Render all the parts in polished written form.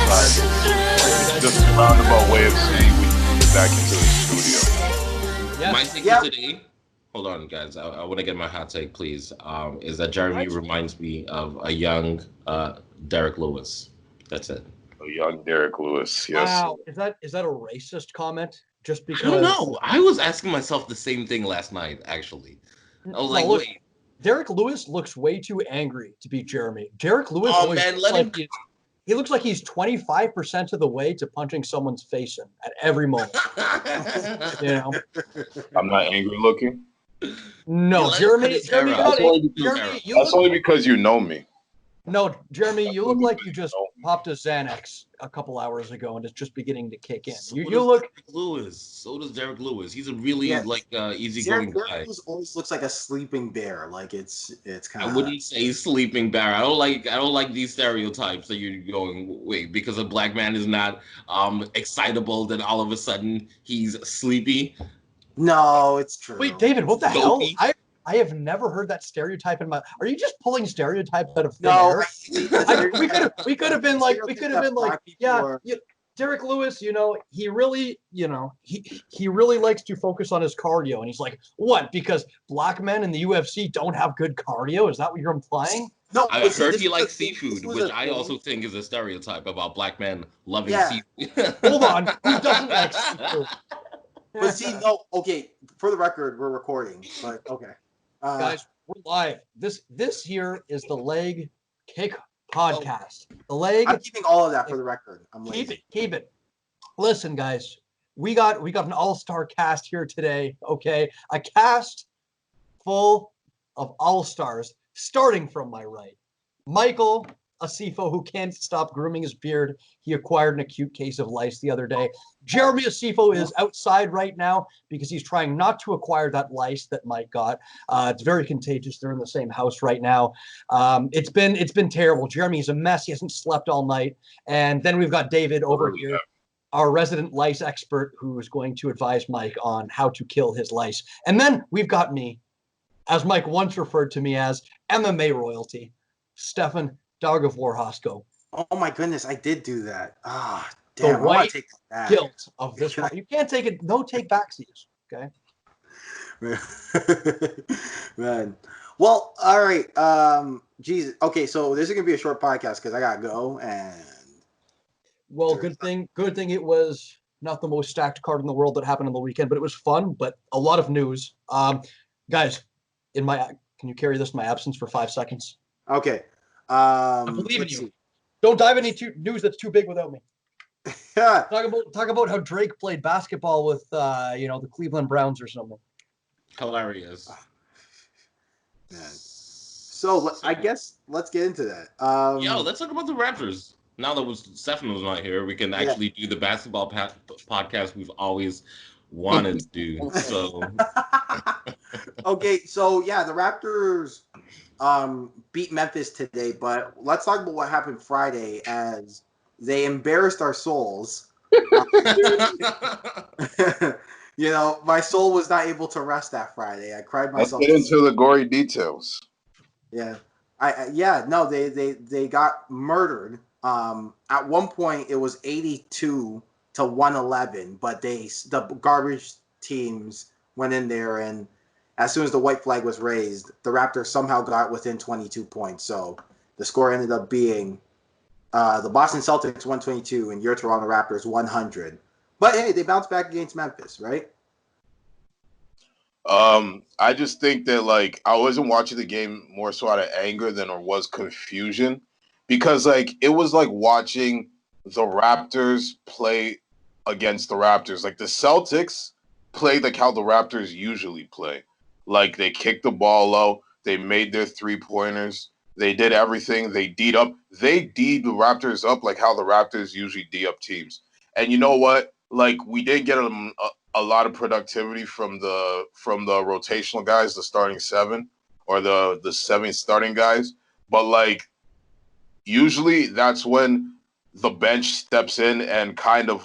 Just a roundabout way of saying we get back into the studio. Yes. My take today, hold on, guys. I want to get my hot take, please. Is that Jeremy reminds me of a young Derrick Lewis. That's it. A young Derrick Lewis. Yes. Wow. Is that a racist comment? Just because? I don't know. I was asking myself the same thing last night, actually. I was wait. Derrick Lewis looks way too angry to be Jeremy. Derrick Lewis. Oh man, let him. He looks like he's 25% of the way to punching someone's face in at every moment. You know? I'm not angry looking. No, Jeremy. That's only because you know me. No, Jeremy, you look like you just popped a Xanax a couple hours ago and it's just beginning to kick in. So you look Derrick Lewis. So does Derrick Lewis. He's a really easygoing guy. Derrick Lewis always looks like a sleeping bear. Like it's kind of. I wouldn't say sleeping bear. I don't like these stereotypes that you're going wait because a black man is not excitable. Then all of a sudden he's sleepy. No, it's true. Wait, David, what the hell? I have never heard that stereotype in my. Are you just pulling stereotypes out of thin air? We could have been like, yeah. Derrick Lewis, he really likes to focus on his cardio, and he's like, what? Because black men in the UFC don't have good cardio? Is that what you're implying? No, I heard he likes seafood, which I also think is a stereotype about black men loving seafood. Hold on, who doesn't like seafood? But see, no, okay. For the record, we're recording, but okay. Guys, we're live. This here is the Leg Kick podcast. The Leg. I'm keeping all of that for the record. I'm keep it. Listen, guys, we got an all-star cast here today. Okay, a cast full of all-stars, starting from my right, Michael Asiffo, who can't stop grooming his beard. He acquired an acute case of lice the other day. Jeremy Asiffo is outside right now because he's trying not to acquire that lice that Mike got. It's very contagious. They're in the same house right now. It's been terrible. Jeremy's a mess. He hasn't slept all night. And then we've got David over here, our resident lice expert, who is going to advise Mike on how to kill his lice. And then we've got me, as Mike once referred to me as, MMA royalty, Stefan Dog of War Hosko. Oh my goodness, I did do that. Ah, damn! The white guilt of this one. You can't take it. No take backsies. Okay. Man. Well, all right. Jesus. Okay, so this is gonna be a short podcast because I gotta go. And well, good thing it was not the most stacked card in the world that happened on the weekend, but it was fun. But a lot of news. Guys, can you carry this in my absence for 5 seconds? Okay. I believe in you. See. Don't dive into news that's too big without me. Talk about how Drake played basketball with the Cleveland Browns or something. Hilarious. Man. So I guess let's get into that. Let's talk about the Raptors. Now that Stefano's not here, we can actually do the basketball podcast we've always wanted to do. So okay, so yeah, the Raptors beat Memphis today, but let's talk about what happened Friday as they embarrassed our souls. My soul was not able to rest that Friday. I cried myself. Let's get into the gory details. Yeah, they got murdered. At one point it was 82-111, but the garbage teams went in there, and as soon as the white flag was raised, the Raptors somehow got within 22 points. So the score ended up being the Boston Celtics 122 and your Toronto Raptors 100. But hey, they bounced back against Memphis, right? I just think that I wasn't watching the game more so out of anger than it was confusion, because it was like watching the Raptors play against the Raptors. Like the Celtics played like how the Raptors usually play. Like they kicked the ball low, they made their 3-pointers, they did everything. They D'd up. They D'd the Raptors up like how the Raptors usually D up teams. And you know what? We did get a lot of productivity from the rotational guys, the starting 7 or the 7 starting guys. But usually that's when the bench steps in and kind of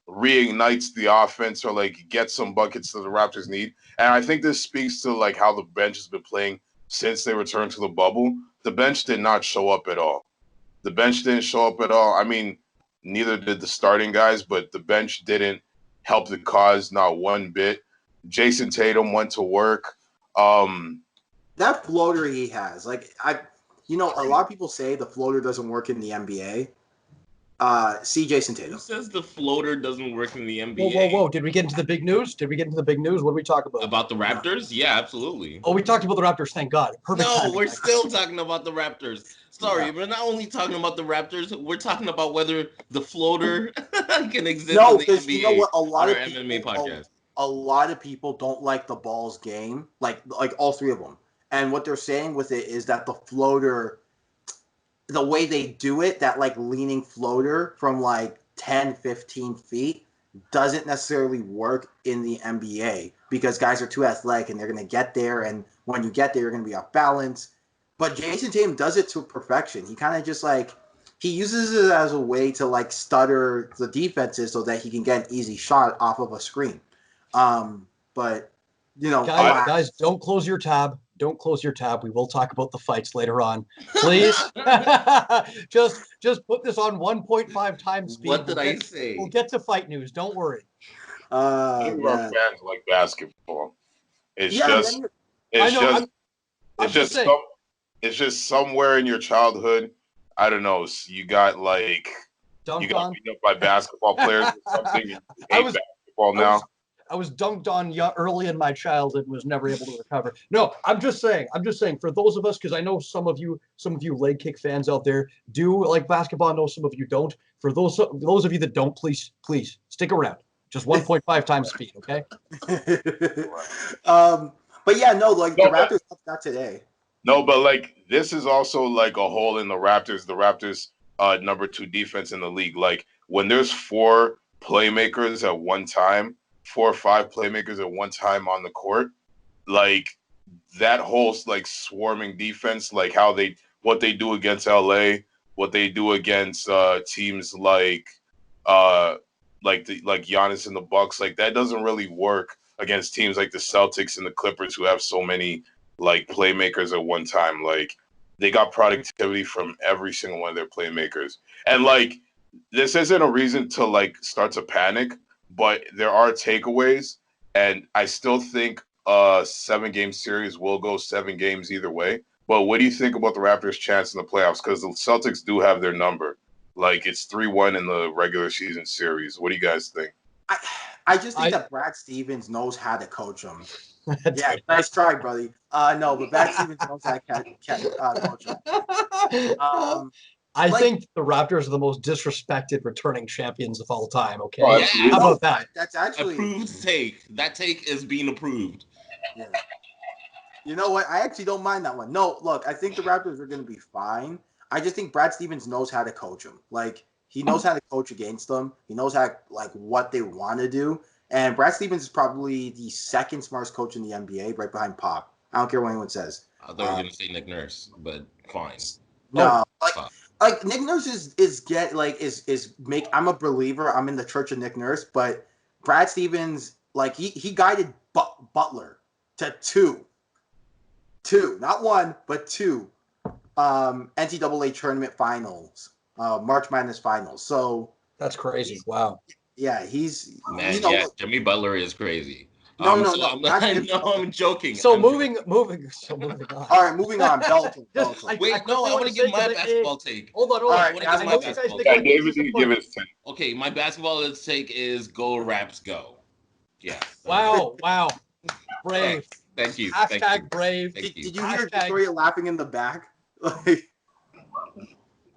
reignites the offense or gets some buckets that the Raptors need. And I think this speaks to how the bench has been playing since they returned to the bubble. The bench did not show up at all. The bench didn't show up at all. I mean, Neither did the starting guys, but the bench didn't help the cause not one bit. Jason Tatum went to work. That floater he has, like a lot of people say the floater doesn't work in the NBA. See Jason Tatum. Who says the floater doesn't work in the NBA? Whoa. Did we get into the big news? What did we talk about? About the Raptors? Yeah, absolutely. Oh, we talked about the Raptors, thank God. Perfect No, timing, we're Mike. still talking about the Raptors. Sorry, we're not only talking about the Raptors, we're talking about whether the floater can exist in the because NBA. you know what? A lot of MMA podcast. A lot of people don't like the Balls game, like all three of them. And what they're saying with it is that the floater, the way they do it, that like leaning floater from like 10, 15 feet doesn't necessarily work in the NBA because guys are too athletic and they're going to get there. And when you get there, you're going to be off balance. But Jason Tatum does it to perfection. He kind of just he uses it as a way to like stutter the defenses so that he can get an easy shot off of a screen. But guys, don't close your tab. Don't close your tab. We will talk about the fights later on. Please, just put this on 1.5 times speed. What did I say? We'll get to fight news. Don't worry. Our fans like basketball. It's just somewhere in your childhood. I don't know. You got beat up by basketball players or something. You hate basketball now. I was dunked on early in my childhood and was never able to recover. No, I'm just saying for those of us, because I know some of you leg kick fans out there do like basketball. I know some of you don't. For those of you that don't, please stick around. Just 1.5 times speed, okay? But yeah, the Raptors got today. No, but this is also like a hole in the Raptors. The Raptors number 2 defense in the league. Like when there's 4 playmakers at one time, 4 or 5 playmakers at one time on the court, like that whole like swarming defense, like what they do against LA, what they do against teams like Giannis and the Bucks, like that doesn't really work against teams like the Celtics and the Clippers who have so many like playmakers at one time. Like they got productivity from every single one of their playmakers. And like this isn't a reason to like start to panic, but there are takeaways, and I still think a 7-game series will go 7 games either way. But what do you think about the Raptors' chance in the playoffs? Because the Celtics do have their number. Like it's 3-1 in the regular season series. What do you guys think? I just think that Brad Stevens knows how to coach them. Yeah, nice try, buddy. No, but Brad Stevens knows how to coach them. I think the Raptors are the most disrespected returning champions of all time. Okay, how about that? That's actually approved take. That take is being approved. Yeah. You know what? I actually don't mind that one. No, look, I think the Raptors are going to be fine. I just think Brad Stevens knows how to coach them. Like he knows how to coach against them. He knows how what they want to do. And Brad Stevens is probably the second smartest coach in the NBA, right behind Pop. I don't care what anyone says. I thought you were going to say Nick Nurse, but fine. No, like Nick Nurse I'm a believer. I'm in the church of Nick Nurse, but Brad Stevens, like he guided Butler to two, not one, but 2 NCAA tournament finals, March Madness finals. So that's crazy. Wow. Yeah, he's Jimmy Butler is crazy. No, I'm joking. So moving on. All right, moving on. Bellator. Wait, I want to give my basketball take. Hold on. All right, I want to give my basketball take. David didn't give his take. Okay, my basketball take is go Raps go. Yeah. Wow. Brave. Thank you. Hashtag brave. Did you hear Victoria laughing in the back?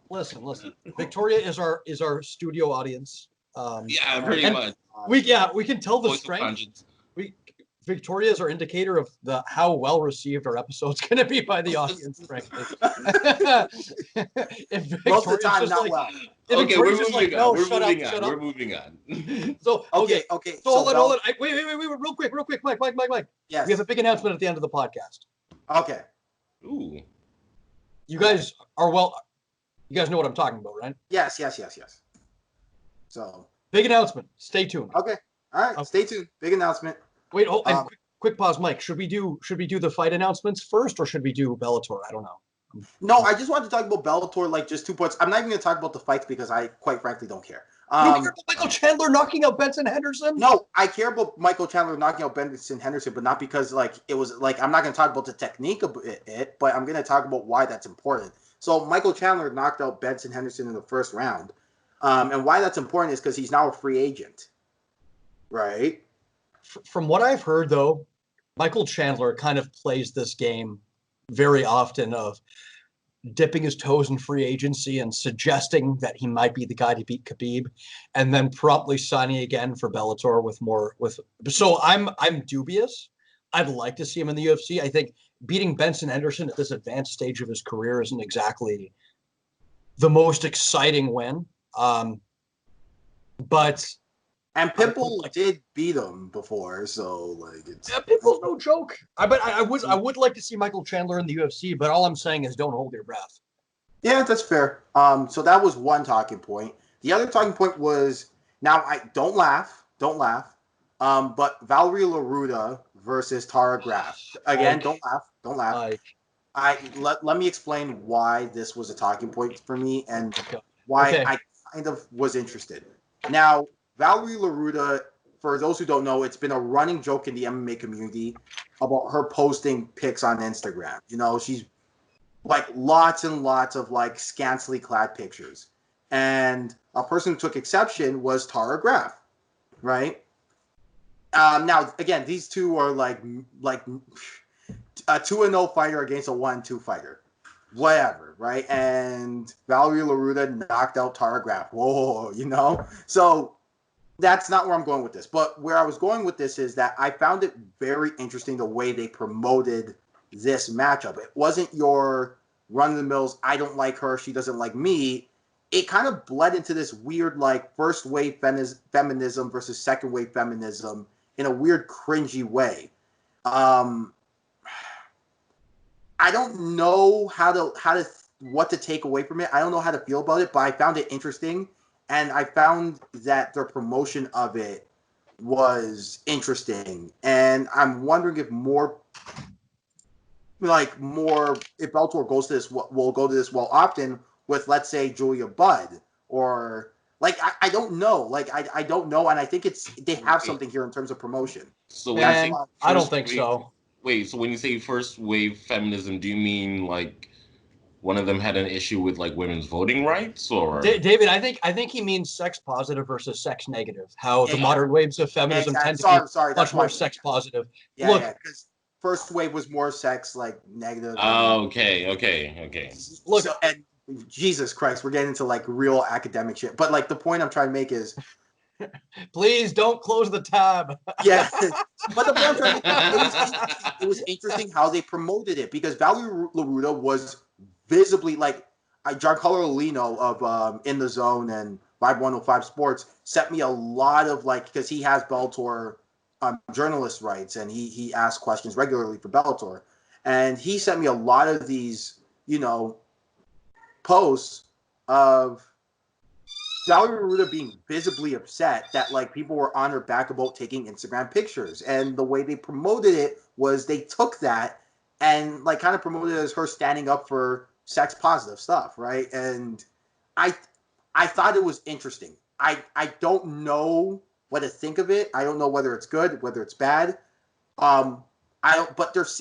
Listen. Victoria is our studio audience. Pretty much. We can tell the strength. Victoria is our indicator of how well received our episode's going to be by the audience, frankly. Most of the time, not well. Okay, we're moving on. So okay. So hold on. Wait, real quick, Mike. Yes. We have a big announcement at the end of the podcast. Okay. Ooh. You guys you guys know what I'm talking about, right? Yes. So big announcement. Stay tuned. Okay. All right. Okay. Stay tuned. Big announcement. Wait. Quick pause, Mike. Should we do the fight announcements first, or should we do Bellator? I don't know. No, I just wanted to talk about Bellator, like just 2 points. I'm not even going to talk about the fights because I quite frankly don't care. You don't care about Michael Chandler knocking out Benson Henderson? No, I care about Michael Chandler knocking out Benson Henderson, but not because like it was like I'm not going to talk about the technique of it, but I'm going to talk about why that's important. So Michael Chandler knocked out Benson Henderson in the first round, and why that's important is because he's now a free agent, right? From what I've heard, though, Michael Chandler kind of plays this game very often of dipping his toes in free agency and suggesting that he might be the guy to beat Khabib, and then promptly signing again for Bellator so I'm dubious. I'd like to see him in the UFC. I think beating Benson Henderson at this advanced stage of his career isn't exactly the most exciting win. But and Pitbull did beat him before, so like it's Pitbull's no joke. I would like to see Michael Chandler in the UFC, but all I'm saying is don't hold your breath. Yeah, that's fair. So that was one talking point. The other talking point was now I don't laugh. But Valerie Laruda versus Tara Graf. Again, don't laugh. Let me explain why this was a talking point for me and why I kind of was interested. Now, Valerie Laruda, for those who don't know, it's been a running joke in the MMA community about her posting pics on Instagram. You know, she's like lots and lots of like scantily clad pictures. And a person who took exception was Tara Graf, right? Now, again, these two are like a 2-0 fighter against a 1-2 fighter. Whatever, right? And Valerie Laruda knocked out Tara Graf. Whoa, you know? So that's not where I'm going with this. But where I was going with this is that I found it very interesting the way they promoted this matchup. It wasn't your run-of-the-mills, I don't like her, she doesn't like me. It kind of bled into this weird, like, first-wave feminism versus second-wave feminism in a weird, cringy way. I don't know what to take away from it. I don't know how to feel about it, but I found it interesting. And I found that their promotion of it was interesting. And I'm wondering if if Bellator goes to this, will go to this well often with, let's say, Julia Budd or like, I don't know. Like, I don't know. And I think they have something here in terms of promotion. So I don't think so. Wait, so when you say first wave feminism, do you mean like one of them had an issue with like women's voting rights, or David? I think he means sex positive versus sex negative. How the modern waves of feminism tend to be much more sex positive. Yeah, look, because first wave was more sex like negative. Oh, okay. Look, and Jesus Christ, we're getting into like real academic shit. But like the point I'm trying to make is, please don't close the tab. Yeah, but the point I'm trying to make, it was interesting how they promoted it because Valerie Laruda was visibly like Giancarlo Lino of In the Zone and 5105 Sports sent me a lot of like because he has Bellator journalist rights and he asks questions regularly for Bellator, and he sent me a lot of these posts of Valerie Laruda being visibly upset that like people were on her back about taking Instagram pictures, and the way they promoted it was they took that and like kind of promoted it as her standing up for sex positive stuff, right? And I thought it was interesting. I don't know what to think of it. I don't know whether it's good, whether it's bad. But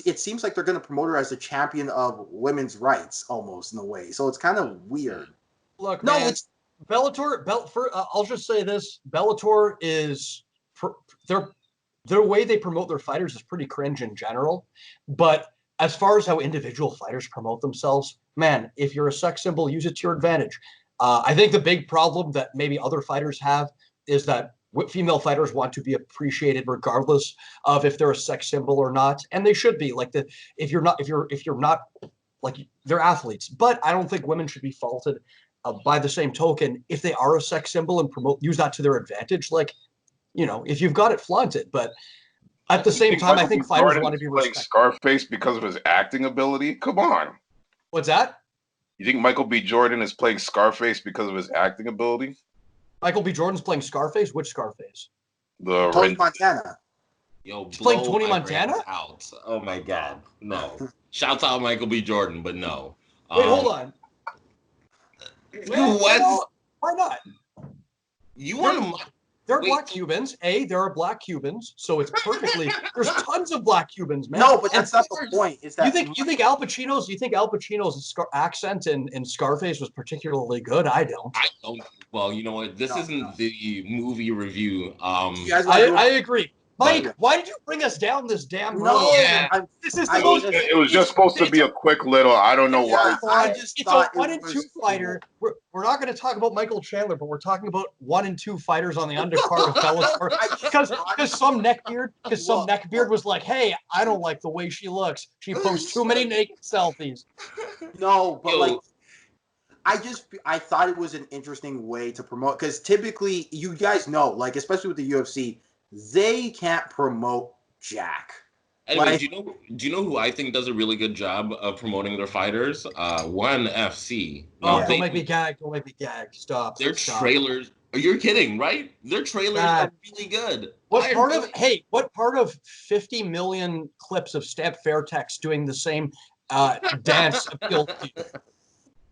it seems like they're going to promote her as the champion of women's rights almost in a way. So it's kind of weird. Look, man, it's Bellator. I'll just say this: Bellator is their way they promote their fighters is pretty cringe in general. But as far as how individual fighters promote themselves, man, if you're a sex symbol, use it to your advantage. I think the big problem that maybe other fighters have is that female fighters want to be appreciated regardless of if they're a sex symbol or not, and they should be. Like if you're not like they're athletes, but I don't think women should be faulted. By the same token, if they are a sex symbol and use that to their advantage, like, if you've got it, flaunt it. But at the same time, I think fighters want to be respected. Scarface because of his acting ability? Come on. What's that? You think Michael B. Jordan is playing Scarface because of his acting ability? Michael B. Jordan's playing Scarface? Which Scarface? Tony Montana. Yo, he's playing Tony Montana? Out. Oh my God. No. Shouts out Michael B. Jordan, but no. Wait, hold on. What? Why not? You want to? There are black Cubans. There are black Cubans, so it's perfectly. There's tons of black Cubans, man. No, but that's not the point. Is that you think Al Pacino's accent in Scarface was particularly good? I don't. I don't. Well, you know what? This isn't the movie review. I agree. Mike, why did you bring us down this damn road? No, yeah. This is the most. It was just supposed to be a quick little. I don't know why. I just it's thought a 1 and 2 fighter. We're not going to talk about Michael Chandler, but we're talking about 1 and 2 fighters on the undercard of Bellator. Because some neckbeard was like, "Hey, I don't like the way she looks. She posts too many naked selfies." No, but like. I thought it was an interesting way to promote, because typically, you guys know, like, especially with the UFC, they can't promote jack. Anyway, Like, do you know who I think does a really good job of promoting their fighters? One FC. Don't make me gag. Don't make me gag. Stop. Their trailers. You're kidding, right? Their trailers are really good. What part of 50 million clips of Stamp Fairtex doing the same dance appealed to you?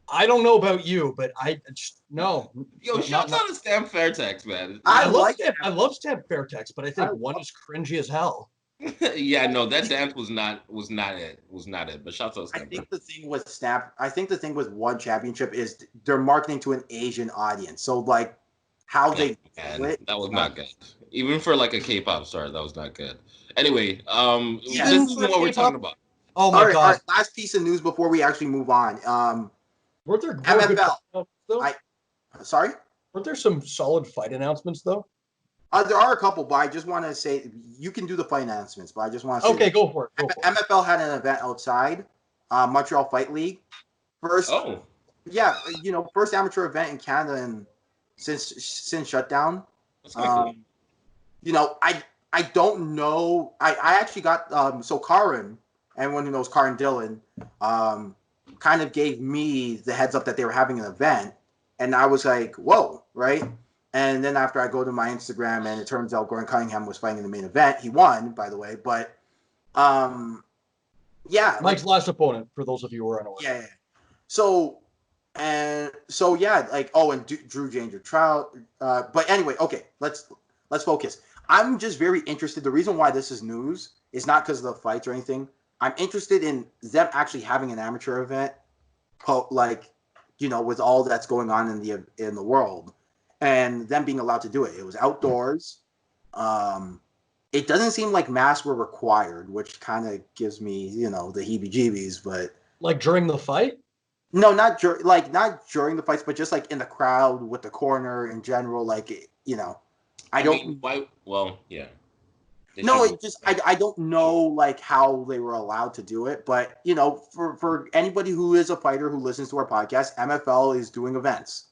I don't know about you, but I just no. Yo, shouts out to Stamp Fairtex, man. I love Stamp Fairtex, but I think one is cringy as hell. Yeah, no, that dance was not it. But shouts out to Stamp. I think the thing with Stamp, One Championship is they're marketing to an Asian audience. So like how they that was not good. Even for like a K-pop star, that was not good. Anyway, this isn't what we're talking about. Oh my god! All right, last piece of news before we actually move on. Weren't there MFL? Sorry? Weren't there some solid fight announcements though? There are a couple, but I just want to say you can do the fight announcements. But I just want to say, okay, go for it. MFL had an event outside Montreal Fight League. First amateur event in Canada since shutdown. That's cool. I don't know. I actually got so Karin, anyone who knows Karin Dillon, kind of gave me the heads up that they were having an event, and I was like, whoa, right? And then after I go to my Instagram, and it turns out Gordon Cunningham was fighting in the main event. He won, by the way, but Mike's last opponent, for those of you who are unaware. Yeah. So Drew Danger Trout. But anyway, okay, let's focus. I'm just very interested. The reason why this is news is not because of the fights or anything. I'm interested in them actually having an amateur event, with all that's going on in the world, and them being allowed to do it. It was outdoors. It doesn't seem like masks were required, which kind of gives me, the heebie-jeebies. But like during the fight? No, not during the fights, but just like in the crowd with the corner in general. I don't. Why? Well, yeah. No, I don't know like how they were allowed to do it, but for anybody who is a fighter who listens to our podcast, MFL is doing events.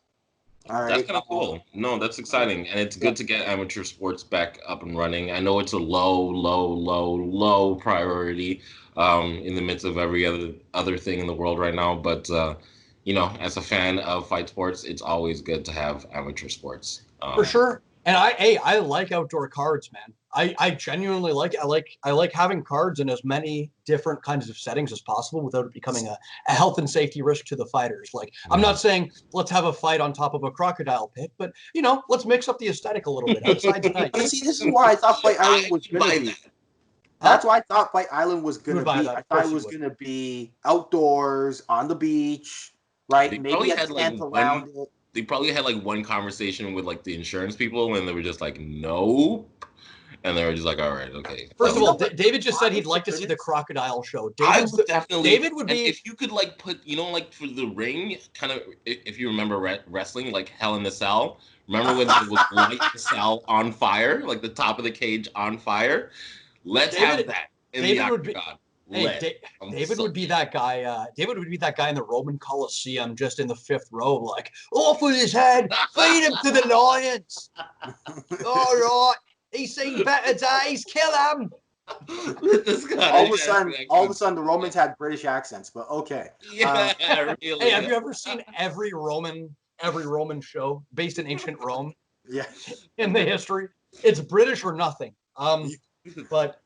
All right, that's kind of cool. No, that's exciting, and it's good to get amateur sports back up and running. I know it's a low priority in the midst of every other thing in the world right now, but as a fan of fight sports, it's always good to have amateur sports. For sure. And I like outdoor cards, man. I genuinely like having cards in as many different kinds of settings as possible without it becoming a health and safety risk to the fighters. Like, I'm not saying let's have a fight on top of a crocodile pit, but let's mix up the aesthetic a little bit outside tonight. See, this is why I thought Fight Island was going to be. That's why I thought Fight Island was going to be. I thought it was going to be outdoors on the beach, right? Maybe a tent around it. They probably had like one conversation with like the insurance people, and they were just like, nope. And they were just like, all right, okay. First of all, David just said he'd like to see the crocodile show. David would be. If you could like put, like for the ring, kind of, if you remember wrestling, like Hell in the Cell. Remember when it was light the cell on fire, like the top of the cage on fire? Let's have that in the octagon. David would be that guy. David would be that guy in the Roman Colosseum, just in the fifth row, like, off with his head, feed him to the lions. All right, he's seen better days. Kill him. All of a sudden, the Romans had British accents, but okay. Yeah, really. Hey, have you ever seen every Roman show based in ancient Rome? Yeah. In the history, it's British or nothing. But.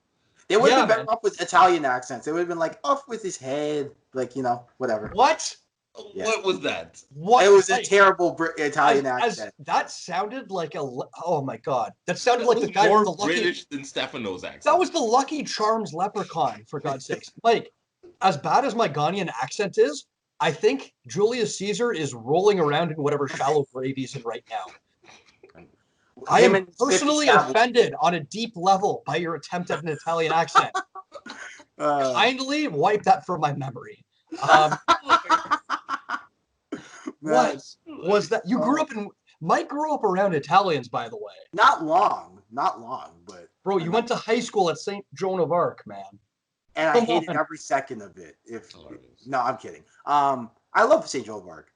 They would have been better off with Italian accents. They would have been like, off with his head, like, whatever. What? Yeah. What was that? What? It was a Like, terrible Italian accent. that sounded like oh my god, that sounded That like was the guy more from the Lucky. British than Stefano's accent. That was the Lucky Charms leprechaun, for God's sakes. Mike, as bad as my Ghanaian accent is, I think Julius Caesar is rolling around in whatever shallow grave he's in right now. I am personally offended on a deep level by your attempt at an Italian accent. Kindly wipe that from my memory. What was that? You grew up in... Mike grew up around Italians, by the way. Not long, but... Bro, you went to high school at St. Joan of Arc, man. And I hated every second of it. No, I'm kidding. I love St. Joan of Arc.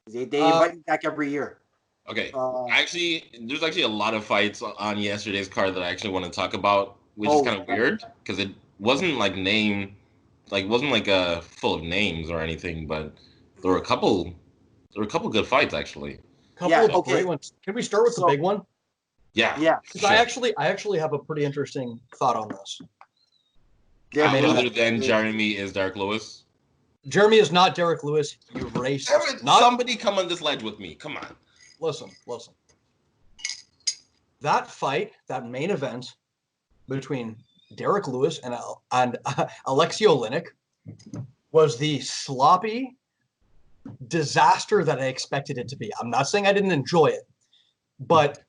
They invite me back every year. Okay. There's actually a lot of fights on yesterday's card that I actually want to talk about, which is kind of weird because it wasn't full of names or anything, but there were a couple good fights actually. Couple of great ones. Can we start with the big one? Yeah. Because I actually have a pretty interesting thought on this. Other than Jeremy is Derrick Lewis. Jeremy is not Derrick Lewis. You racist. Somebody come on this ledge with me. Come on. Listen. That fight, that main event between Derrick Lewis and Alexei Oleinik was the sloppy disaster that I expected it to be. I'm not saying I didn't enjoy it, but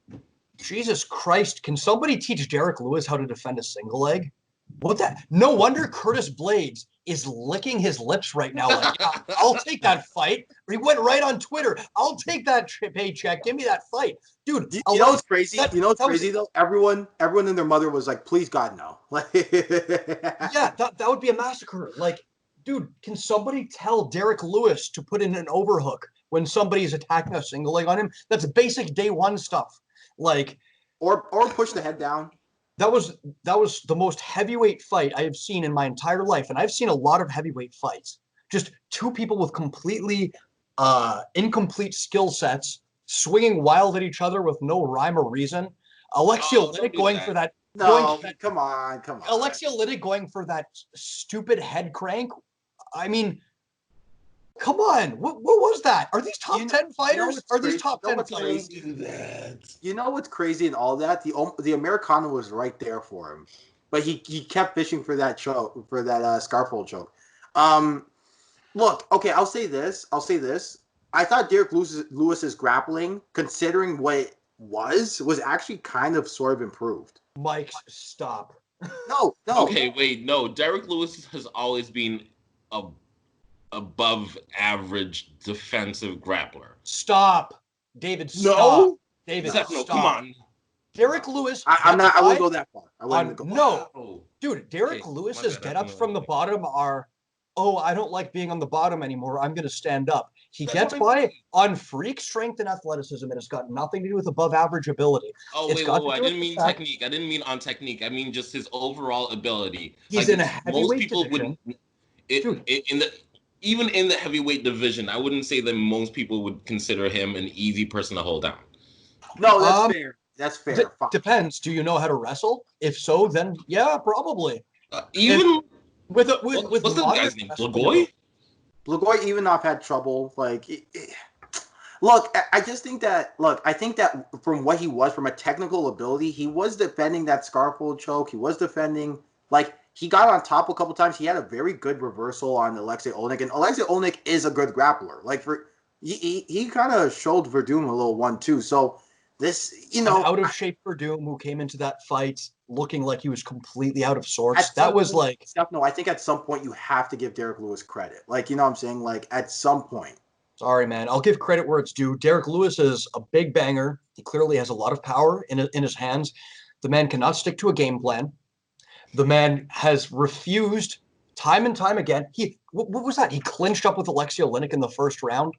Jesus Christ, can somebody teach Derrick Lewis how to defend a single leg? What that? No wonder Curtis Blades is licking his lips right now. Like, I'll take that fight. He went right on Twitter. I'll take that paycheck. Give me that fight, dude. You know what's crazy? Though? Everyone and their mother was like, "Please God, no." Yeah, that would be a massacre. Like, dude, can somebody tell Derrick Lewis to put in an overhook when somebody's attacking a single leg on him? That's basic day one stuff. Like, or push the head down. That was the most heavyweight fight I have seen in my entire life, and I've seen a lot of heavyweight fights. Just two people with completely incomplete skill sets swinging wild at each other with no rhyme or reason. Alexei Oleinik going for that. Come on. Alexei Oleinik going for that stupid head crank. I mean, come on. What was that? Are these top 10 fighters? Are these top 10 fighters? You know what's crazy in all that? The Americano was right there for him, but he kept fishing for that choke, for that scarfold choke. Look, okay, I'll say this. I thought Derrick Lewis's grappling, considering what it was actually kind of sort of improved. Mike, stop. No. Okay, wait, no. Derrick Lewis has always been above average defensive grappler. Stop. David, stop. No. David, no, stop. come on. Derrick Lewis. I wouldn't go that far. No. Dude, Derrick Lewis's get-ups from the bottom are, I don't like being on the bottom anymore. I'm going to stand up. He gets by on freak strength and athleticism. It has got nothing to do with above average ability. I didn't mean technique. I didn't mean on technique. I mean just his overall ability. He's in a heavyweight division. Even in the heavyweight division, I wouldn't say that most people would consider him an easy person to hold down. No, that's fair. That's fair. Depends. Do you know how to wrestle? If so, then yeah, probably. With what's the guy's name? Blagoy? Blagoy Ivanov had trouble. Look, I think that from what he was, from a technical ability, he was defending that scarfold choke. He was defending, he got on top a couple times. He had a very good reversal on Alexei Oleinik, and Alexei Oleinik is a good grappler. He kind of showed Verdum a little one too. So this, an out of shape Verdum who came into that fight looking like he was completely out of sorts. That was no. I think at some point you have to give Derrick Lewis credit. You know what I'm saying? At some point. Sorry, man. I'll give credit where it's due. Derrick Lewis is a big banger. He clearly has a lot of power in his hands. The man cannot stick to a game plan. The man has refused time and time again. What was that? He clinched up with Alexei Oleinik in the first round.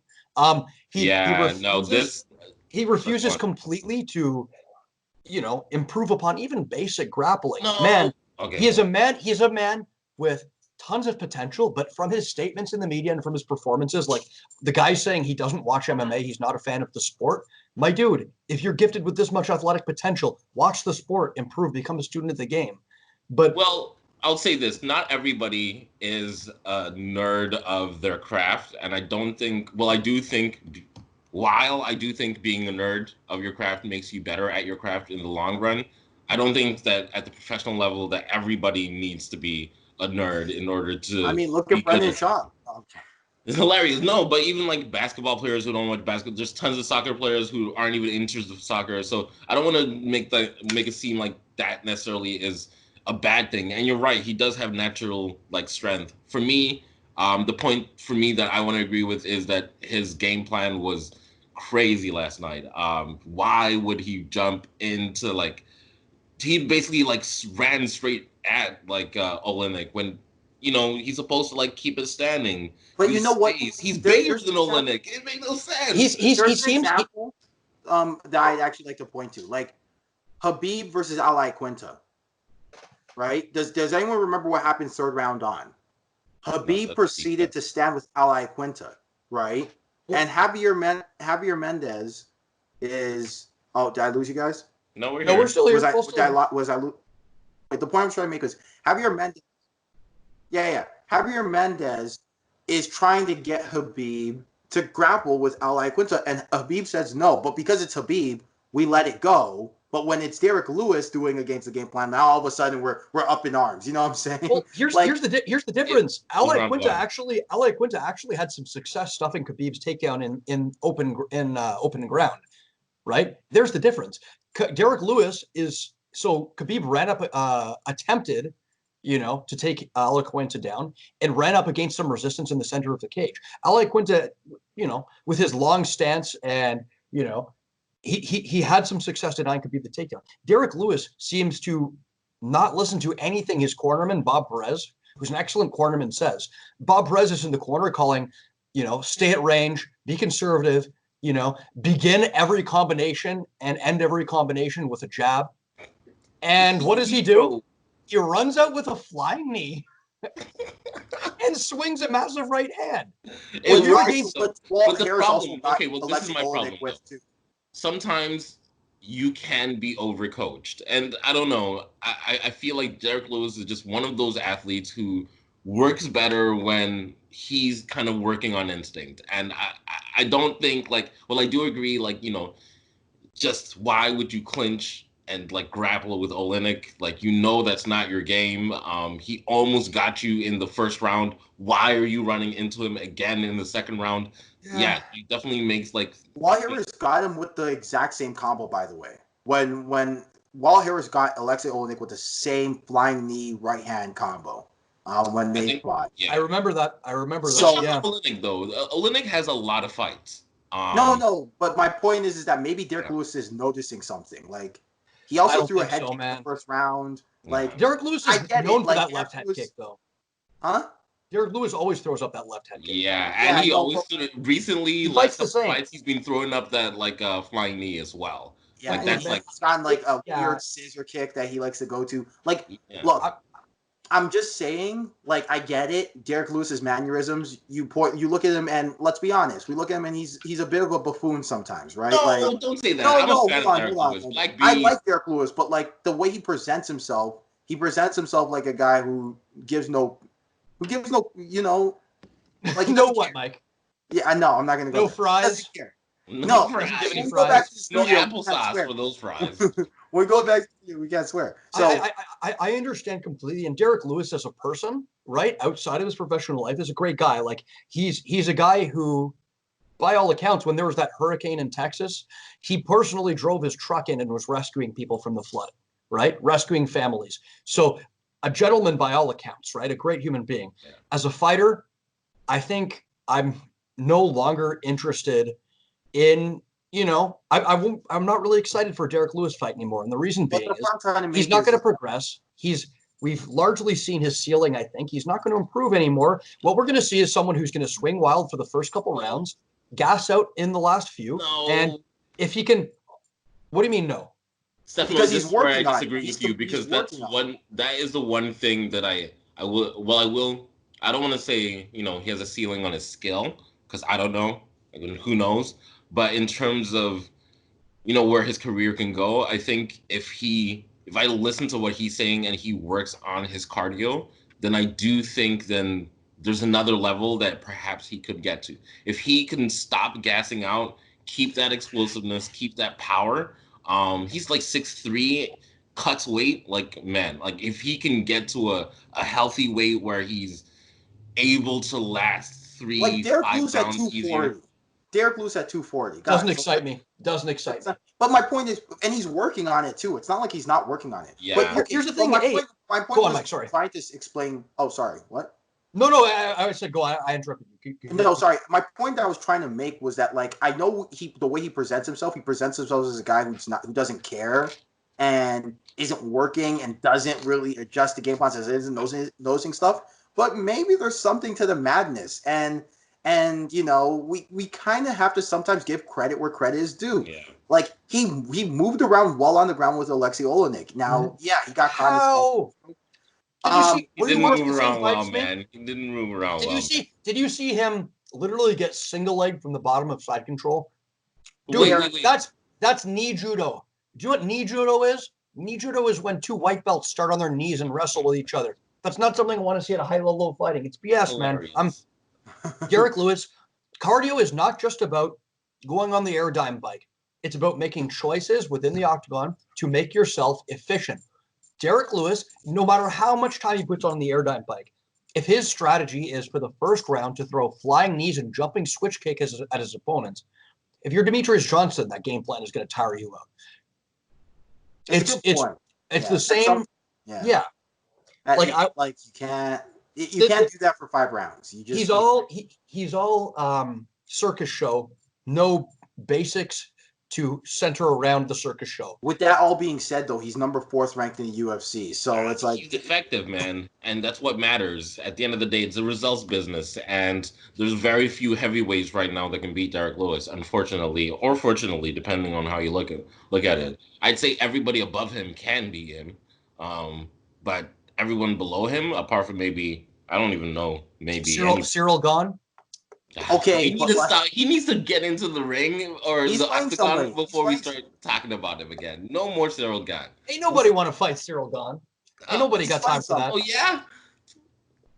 He refuses completely to, improve upon even basic grappling. He is a man with tons of potential, but from his statements in the media and from his performances, the guy saying he doesn't watch MMA, he's not a fan of the sport. My dude, if you're gifted with this much athletic potential, watch the sport, improve, become a student of the game. But I'll say this: not everybody is a nerd of their craft, and I don't think. Well, I do think. While I do think being a nerd of your craft makes you better at your craft in the long run, I don't think that at the professional level that everybody needs to be a nerd in order to. I mean, look be at good Brendan at Shaw. Okay. It's hilarious. No, but even like basketball players who don't watch basketball, there's tons of soccer players who aren't even interested in soccer. So I don't want to make it seem like that necessarily is a bad thing. And you're right, he does have natural like strength. For me, the point for me that I want to agree with is that his game plan was crazy last night. Why would he jump into like he basically like ran straight at like Oleinik when he's supposed to like keep it standing. But you know what? He's bigger than Oleinik. It makes no sense. He There's an seems example that I'd actually like to point to, like Khabib versus Ali Quinta, right? Does anyone remember what happened third round on? Khabib proceeded to stand with Ali Quinta, right? And Javier Mendez is. Oh, did I lose you guys? No, we're here. No, we're still here. Was I Wait, the point I'm trying to make is Javier Mendez. Yeah. Javier Mendez is trying to get Khabib to grapple with Ali Quinta, and Khabib says no. But because it's Khabib, we let it go. But when it's Derrick Lewis doing against the game plan, now all of a sudden we're up in arms. You know what I'm saying? Well, here's the difference. Ali Quinta actually had some success stuffing Khabib's takedown in open ground, right? There's the difference. Derrick Lewis is so Khabib ran up, attempted, to take Ali Quinta down and ran up against some resistance in the center of the cage. Ali Quinta, with his long stance and he had some success denying Khabib the takedown. Derrick Lewis seems to not listen to anything his cornerman, Bob Perez, who's an excellent cornerman, says. Bob Perez is in the corner calling, stay at range, be conservative, begin every combination and end every combination with a jab. And what does he do? He runs out with a flying knee and swings a massive right hand. But the problem, this is my problem. Sometimes you can be overcoached. And I don't know. I feel like Derrick Lewis is just one of those athletes who works better when he's kind of working on instinct. And I don't think I do agree, just why would you clinch and grapple with Oleinik? That's not your game. He almost got you in the first round. Why are you running into him again in the second round? Yeah, he definitely makes Wall Harris got him with the exact same combo, by the way. When Wall Harris got Alexei Oleinik with the same flying knee right hand combo. When they fought. Yeah. I remember that. So, yeah. Oleinik, though. Oleinik has a lot of fights. No, but my point is that maybe Derrick Lewis is noticing something. He also threw a head kick in the first round. Derrick Lewis is known for that left head kick, though. Huh? Derrick Lewis always throws up that left head kick. Yeah, and he always recently fights he's been throwing up that flying knee as well. Yeah, that's it's gotten a weird scissor kick that he likes to go to. Look, I'm just saying, I get it. Derrick Lewis's mannerisms. You look at him, and let's be honest. We look at him, and he's a bit of a buffoon sometimes, right? No, don't say that. I'm a fan of Derrick Lewis. I like Derrick Lewis, but the way he presents himself like a guy who gives no, no what, Mike? Yeah, I know. I'm not gonna go. No fries. No applesauce for those fries. We go back. We can't swear. So I understand completely. And Derrick Lewis as a person, right outside of his professional life, is a great guy. He's a guy who, by all accounts, when there was that hurricane in Texas, he personally drove his truck in and was rescuing people from the flood, right? Rescuing families. So a gentleman by all accounts, right? A great human being. Yeah. As a fighter, I think I'm no longer interested in, I'm not really excited for a Derrick Lewis fight anymore. And the reason being is he's not going to progress. We've largely seen his ceiling, I think. He's not going to improve anymore. What we're going to see is someone who's going to swing wild for the first couple rounds, gas out in the last few. No. And if he can, what do you mean no? Stefano, this is where I disagree with you, because that is the one thing that I don't want to say, he has a ceiling on his skill, because I don't know. Who knows? But in terms of, where his career can go, I think if he if I listen to what he's saying and he works on his cardio, then I do think then there's another level that perhaps he could get to. If he can stop gassing out, keep that explosiveness, keep that power. He's like 6'3", cuts weight. Like, man, like if he can get to a healthy weight where he's able to last Like Derrick 5 Lewis at rounds 240. easier. Derrick Lewis at 240. Doesn't excite me. Doesn't excite me. But my point is, and he's working on it too. It's not like he's not working on it. Yeah. But Here's the thing. My Hey, point go on, was Mike. Sorry. trying to explain. Oh, sorry. What? No, I said go. I interrupted you. No, sorry. My point that I was trying to make was that, like, I know the way he presents himself as a guy who doesn't care and isn't working and doesn't really adjust the game plans as it is and nosing stuff. But maybe there's something to the madness, and you know, we kind of have to sometimes give credit where credit is due. Yeah. Like he moved around well on the ground with Alexei Oleinik. Now, yeah, he got caught. How? Did you see? He didn't move around well, man. He didn't move around well. Did you see him literally get single leg from the bottom of side control? Dude, Wait. That's knee judo. Do you know what knee judo is? Knee judo is when two white belts start on their knees and wrestle with each other. That's not something I want to see at a high level of fighting. It's BS, man. Derrick Lewis. Cardio is not just about going on the Airdyne bike. It's about making choices within the octagon to make yourself efficient. Derrick Lewis, no matter how much time he puts on the Airdyne bike, if his strategy is for the first round to throw flying knees and jumping switch kick at his opponents, if you're Demetrius Johnson, that game plan is going to tire you out. It's the same. Yeah. Like you can't do that for 5 rounds. You just he's all circus show, no basics to center around the circus show. With that all being said, though, he's number 4th ranked in the UFC, so it's like he's effective, man, and that's what matters. At the end of the day, it's a results business, and there's very few heavyweights right now that can beat Derrick Lewis, unfortunately, or fortunately, depending on how you look at it. I'd say everybody above him can beat him, but everyone below him, apart from maybe I don't even know, maybe Cyril Gane. Okay, he needs to get into the ring or the octagon before we start talking about him again. No more Cyril Gane. Ain't nobody want to fight Cyril Gane. Ain't nobody got time for that. Oh yeah.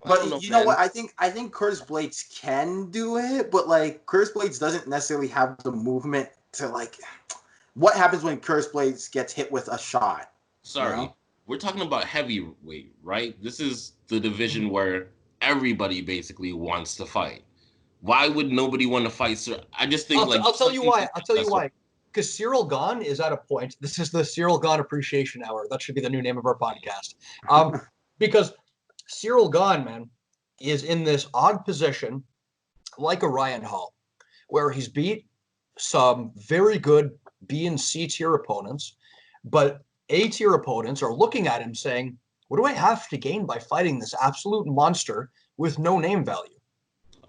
But you know what? I think Curtis Blades can do it, but like Curtis Blades doesn't necessarily have the movement to like. What happens when Curtis Blades gets hit with a shot? Sorry, you know? We're talking about heavyweight, right? This is the division where everybody basically wants to fight. Why would nobody want to fight Sir? I just think I'll tell you why. Because Cyril Gane is at a point. This is the Cyril Gane Appreciation Hour. That should be the new name of our podcast. Because Cyril Gane, man, is in this odd position, like a Ryan Hall, where he's beat some very good B and C tier opponents, but A tier opponents are looking at him saying, "What do I have to gain by fighting this absolute monster with no name value?"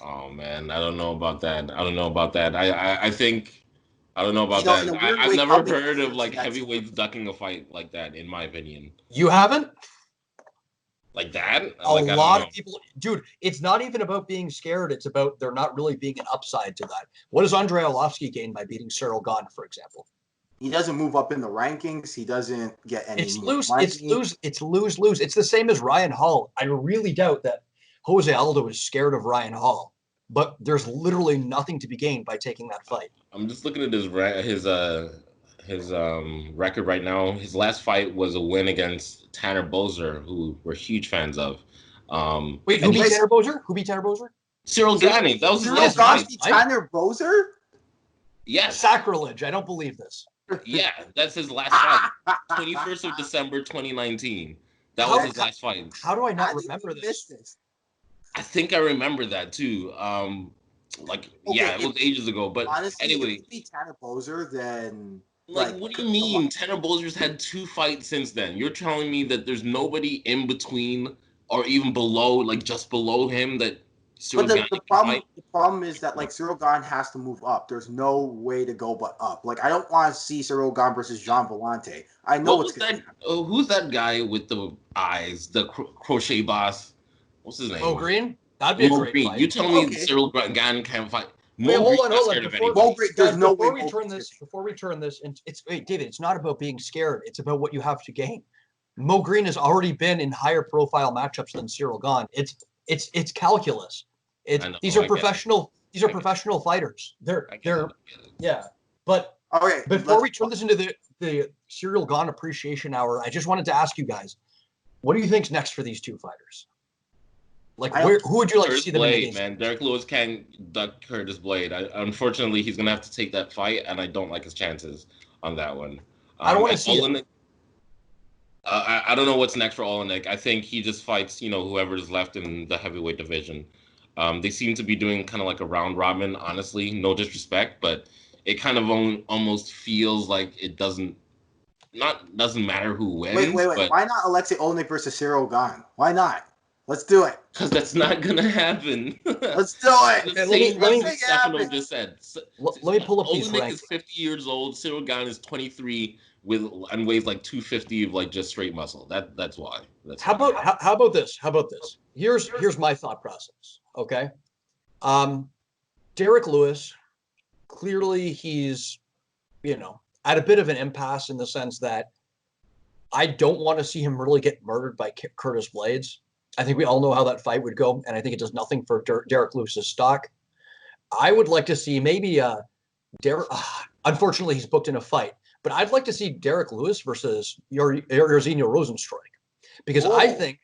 Oh man, I don't know about that. I think I don't know about that. I've never heard of like heavyweights ducking a fight like that. In my opinion, you haven't. Like that? A lot of people, dude, it's not even about being scared. It's about there not really being an upside to that. What does Andrei Arlovski gain by beating Cyril Gane, for example? He doesn't move up in the rankings. He doesn't get any. It's lose. It's lose. It's the same as Ryan Hall. I really doubt that Jose Aldo is scared of Ryan Hall, but there's literally nothing to be gained by taking that fight. I'm just looking at his record right now. His last fight was a win against Tanner Boser, who we're huge fans of. Wait, who beat Tanner Boser? Who beat Tanner Boser? Cyril Gane. That was his last fight. Tanner Boser? Yes. Sacrilege. I don't believe this. Yeah, that's his last fight. 21st of December, 2019. That was his last fight. How do I not remember this? I think I remember that too. It was ages ago. But honestly, anyway, if you beat Tanner Boser, then what do you mean? Tanner Boser's had 2 fights since then. You're telling me that there's nobody in between or even below, like just below him that. But the problem is that like Cyril Gane has to move up. There's no way to go but up. Like I don't want to see Cyril Gane versus Jean Vellante. I know what's going to happen. Who's that guy with the eyes? The crochet boss. What's his name? Mo Green. That'd be a great fight. You tell me Cyril Gane can't fight. Wait, hold on. There's no way. Before we turn this, it's wait, David. It's not about being scared. It's about what you have to gain. Mo Green has already been in higher profile matchups than Cyril Gane. It's calculus. These are professional fighters. Yeah. But okay, before we turn this into the Cyril Gane appreciation hour, I just wanted to ask you guys, what do you think's next for these two fighters? Like, who would you like to see them in against? Man, Derrick Lewis can't duck Curtis Blade. Unfortunately, he's gonna have to take that fight, and I don't like his chances on that one. I don't want to see it. I don't know what's next for Oleinik. I think he just fights, whoever's left in the heavyweight division. They seem to be doing kind of like a round robin, honestly. No disrespect, but it kind of almost feels like it doesn't matter who wins. Wait. But Why not Alexei Oleinik versus Cyril Gane? Why not? Let's do it. Because that's not gonna happen. Let's do it. Let me Stefano just said. Let me pull up these Oleinik rankings. is 50 years old. Cyril Gane is 23 and weighs like 250 of like just straight muscle. That's why. How about this? Here's my thought process. Okay. Derrick Lewis, clearly he's, at a bit of an impasse in the sense that I don't want to see him really get murdered by Curtis Blades. I think we all know how that fight would go, and I think it does nothing for Derrick Lewis's stock. I would like to see maybe Derrick. Unfortunately, he's booked in a fight, but I'd like to see Derrick Lewis versus Jairzinho Rozenstruik, because I think.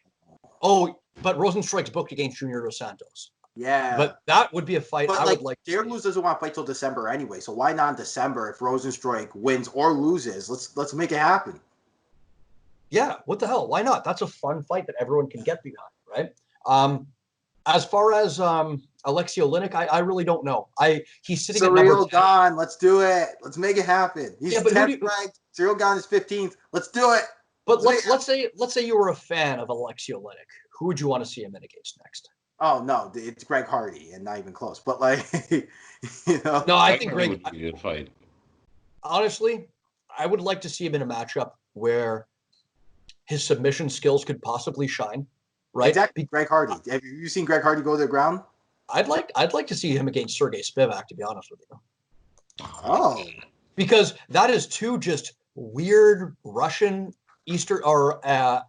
But Rozenstruik's booked against Junior Dos Santos. Yeah, but that would be a fight I would like. Derrick Lewis doesn't want to fight till December anyway, so why not in December if Rozenstruik wins or loses? Let's make it happen. Yeah, what the hell? Why not? That's a fun fight that everyone can get behind, right? As far as Alexei Oleinik, I really don't know. He's sitting at number 10. Gane, let's do it. Let's make it happen. He's 10th ranked. Cyril Gane is 15th. Let's do it. But let's say you were a fan of Alexei Oleinik. Who would you want to see him in against next? Oh no, it's Greg Hardy, and not even close. But No, I think Greg would be a good fight. Honestly, I would like to see him in a matchup where his submission skills could possibly shine, right? Exactly. Greg Hardy. Have you seen Greg Hardy go to the ground? I'd like to see him against Sergey Spivak, to be honest with you. Oh. Because that is two just weird Russian Eastern, or I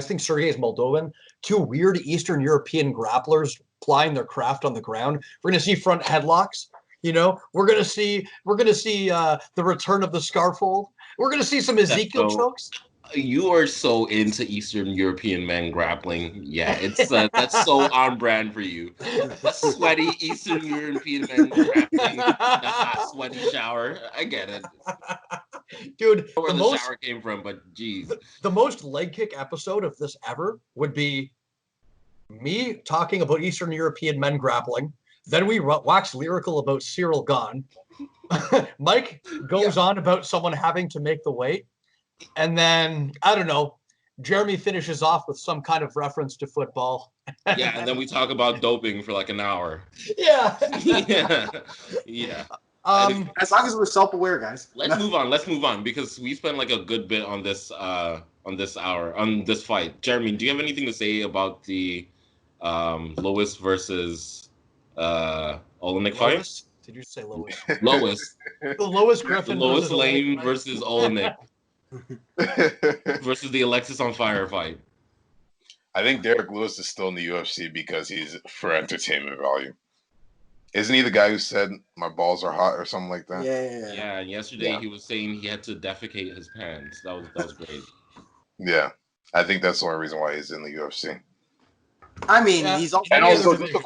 think Sergey is Moldovan, two weird Eastern European grapplers plying their craft on the ground. We're going to see front headlocks. We're going to see the return of the Scarfold. We're going to see some Ezekiel chokes. You are so into Eastern European men grappling. Yeah, it's that's so on brand for you. Sweaty Eastern European men grappling in a hot, sweaty shower. I get it. Dude, where the shower came from, but geez. The most leg kick episode of this ever would be me talking about Eastern European men grappling. Then we wax lyrical about Cyril Gane. Mike goes on about someone having to make the weight. And then, I don't know, Jeremy finishes off with some kind of reference to football. Yeah, and then we talk about doping for like an hour. Yeah. Yeah. As long as we're self-aware, guys. Let's move on because we spent like a good bit on this fight. Jeremy, do you have anything to say about the Lois versus Oleinik fight? Did you say Lois? Lois. The Lois Griffin. The Lois Lane versus Oleinik. Versus the Alexis on Fire fight. I think Derrick Lewis is still in the UFC because he's for entertainment value. Isn't he the guy who said my balls are hot or something like that? Yeah. And yesterday he was saying he had to defecate his pants. That was great. Yeah, I think that's the only reason why he's in the UFC. I mean, he's also. And also, just a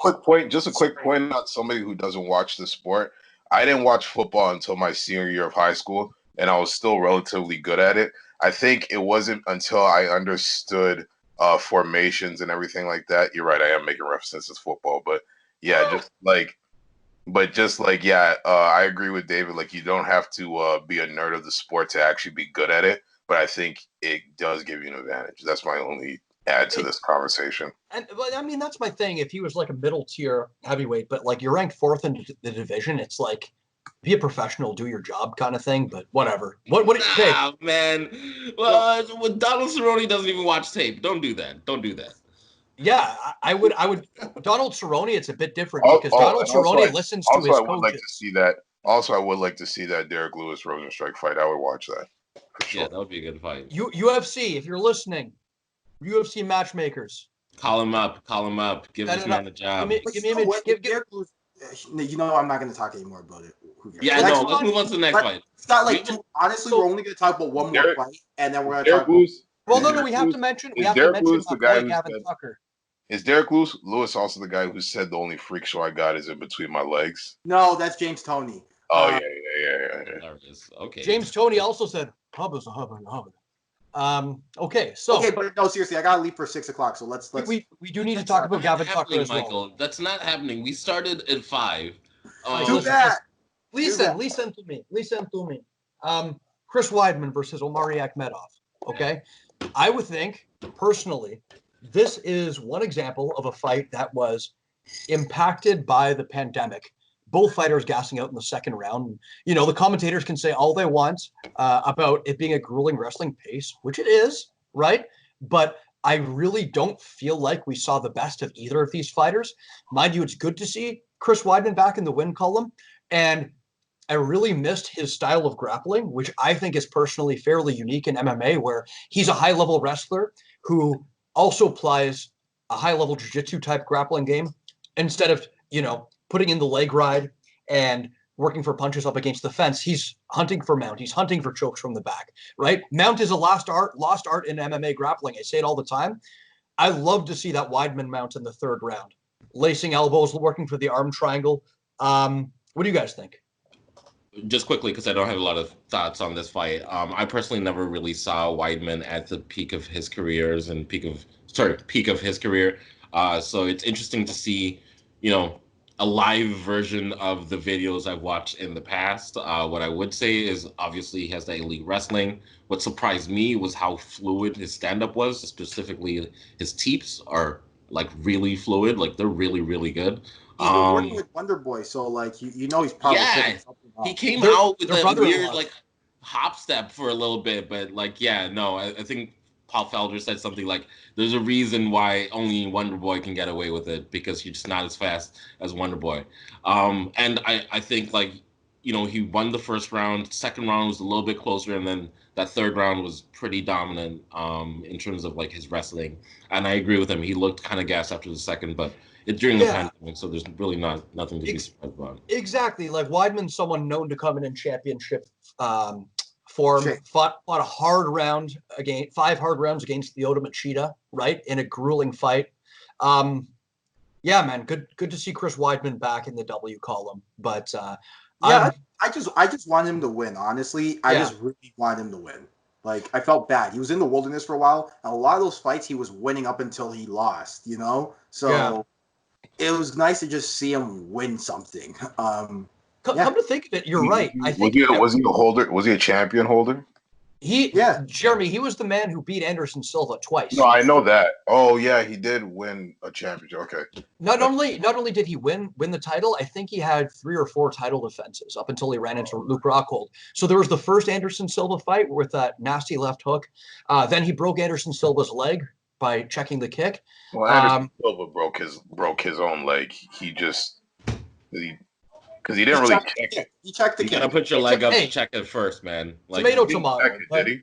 quick point about somebody who doesn't watch the sport. I didn't watch football until my senior year of high school, and I was still relatively good at it. I think it wasn't until I understood formations and everything like that. You're right, I am making references to football, but yeah, I agree with David. Like, you don't have to be a nerd of the sport to actually be good at it, but I think it does give you an advantage. That's my only add to this conversation. And I mean, that's my thing. If he was like a middle tier heavyweight, but like you're ranked 4th in the division, it's like, be a professional, do your job kind of thing, but whatever. What do you think? Man. Well, Donald Cerrone doesn't even watch tape. Don't do that. Yeah, I would. Donald Cerrone, it's a bit different because Donald Cerrone listens to his coaches. I would like to see that Derrick Lewis Rozenstruik fight. I would watch that. for sure. Yeah, that would be a good fight. UFC, if you're listening, UFC matchmakers. Call him up. Call him up. Give this man a job. Give me a You know, I'm not going to talk anymore about it. Yeah, no, let's move on to the next fight. It's got like two. Honestly, we're only going to talk about one more fight, and then we're going to talk about. Well, no, we have to mention. We have to mention the guy who Gavin Tucker. Is Derrick Lewis also the guy who said the only freak show I got is in between my legs? No, that's James Toney. Oh yeah. Okay. James Toney also said, "Hub is a hub and a hub." Okay, so but no, seriously, I got to leave for 6 o'clock. So let's. We do need to talk about Gavin Tucker as well. Michael, that's not happening. We started at 5. Do that. Listen to me. Chris Weidman versus Omari Akhmedov. Okay, I would think personally, this is one example of a fight that was impacted by the pandemic. Both fighters gassing out in the second round. You know, the commentators can say all they want about it being a grueling wrestling pace, which it is, right? But I really don't feel like we saw the best of either of these fighters. Mind you, it's good to see Chris Weidman back in the win column. And I really missed his style of grappling, which I think is personally fairly unique in MMA, where he's a high-level wrestler who also applies a high-level jiu-jitsu type grappling game instead of, you know, putting in the leg ride and working for punches up against the fence. He's hunting for mount. He's hunting for chokes from the back, right? Mount is a lost art in MMA grappling. I say it all the time. I love to see that Weidman mount in the third round. Lacing elbows, working for the arm triangle. What do you guys think? Just quickly, because I don't have a lot of thoughts on this fight. I personally never really saw Weidman at the peak of his careers and peak of his career. So it's interesting to see, you know, a live version of the videos I've watched in the past. What I would say is obviously he has that elite wrestling. What surprised me was how fluid his stand-up was, specifically his teeps are like really fluid, like they're really, really good. He's been working with Wonder Boy, so like you know he's probably he came out with that weird like hop step for a little bit, but like I think Paul Felder said something like, there's a reason why only Wonder Boy can get away with it, because he's just not as fast as Wonder Boy. And I think, like, you know, he won the first round. Second round was a little bit closer, and then that third round was pretty dominant in terms of, like, his wrestling. And I agree with him. He looked kind of gassed after the second, but it's during the pandemic, so there's really nothing to be surprised about. Exactly. Like, Weidman's someone known to come in championship form, fought a hard round again, 5 hard rounds against Lyoto Machida, right, in a grueling fight. Yeah, man, good to see Chris Weidman back in the W column. But I just want him to win. Honestly, I just really want him to win. Like, I felt bad. He was in the wilderness for a while, and a lot of those fights he was winning up until he lost. You know, so it was nice to just see him win something. Come to think of it, you're right. I think was he a holder? Was he a champion holder? Jeremy, he was the man who beat Anderson Silva twice. No, I know that. Oh yeah, he did win a championship. Okay. Not only did he win the title, I think he had 3 or 4 title defenses up until he ran into Luke Rockhold. So there was the first Anderson Silva fight with that nasty left hook. Then he broke Anderson Silva's leg by checking the kick. Well, Anderson Silva broke his own leg. Because he didn't really check it. He checked the kick. You gotta put your leg up to check it first, man. Like, tomato. Did he?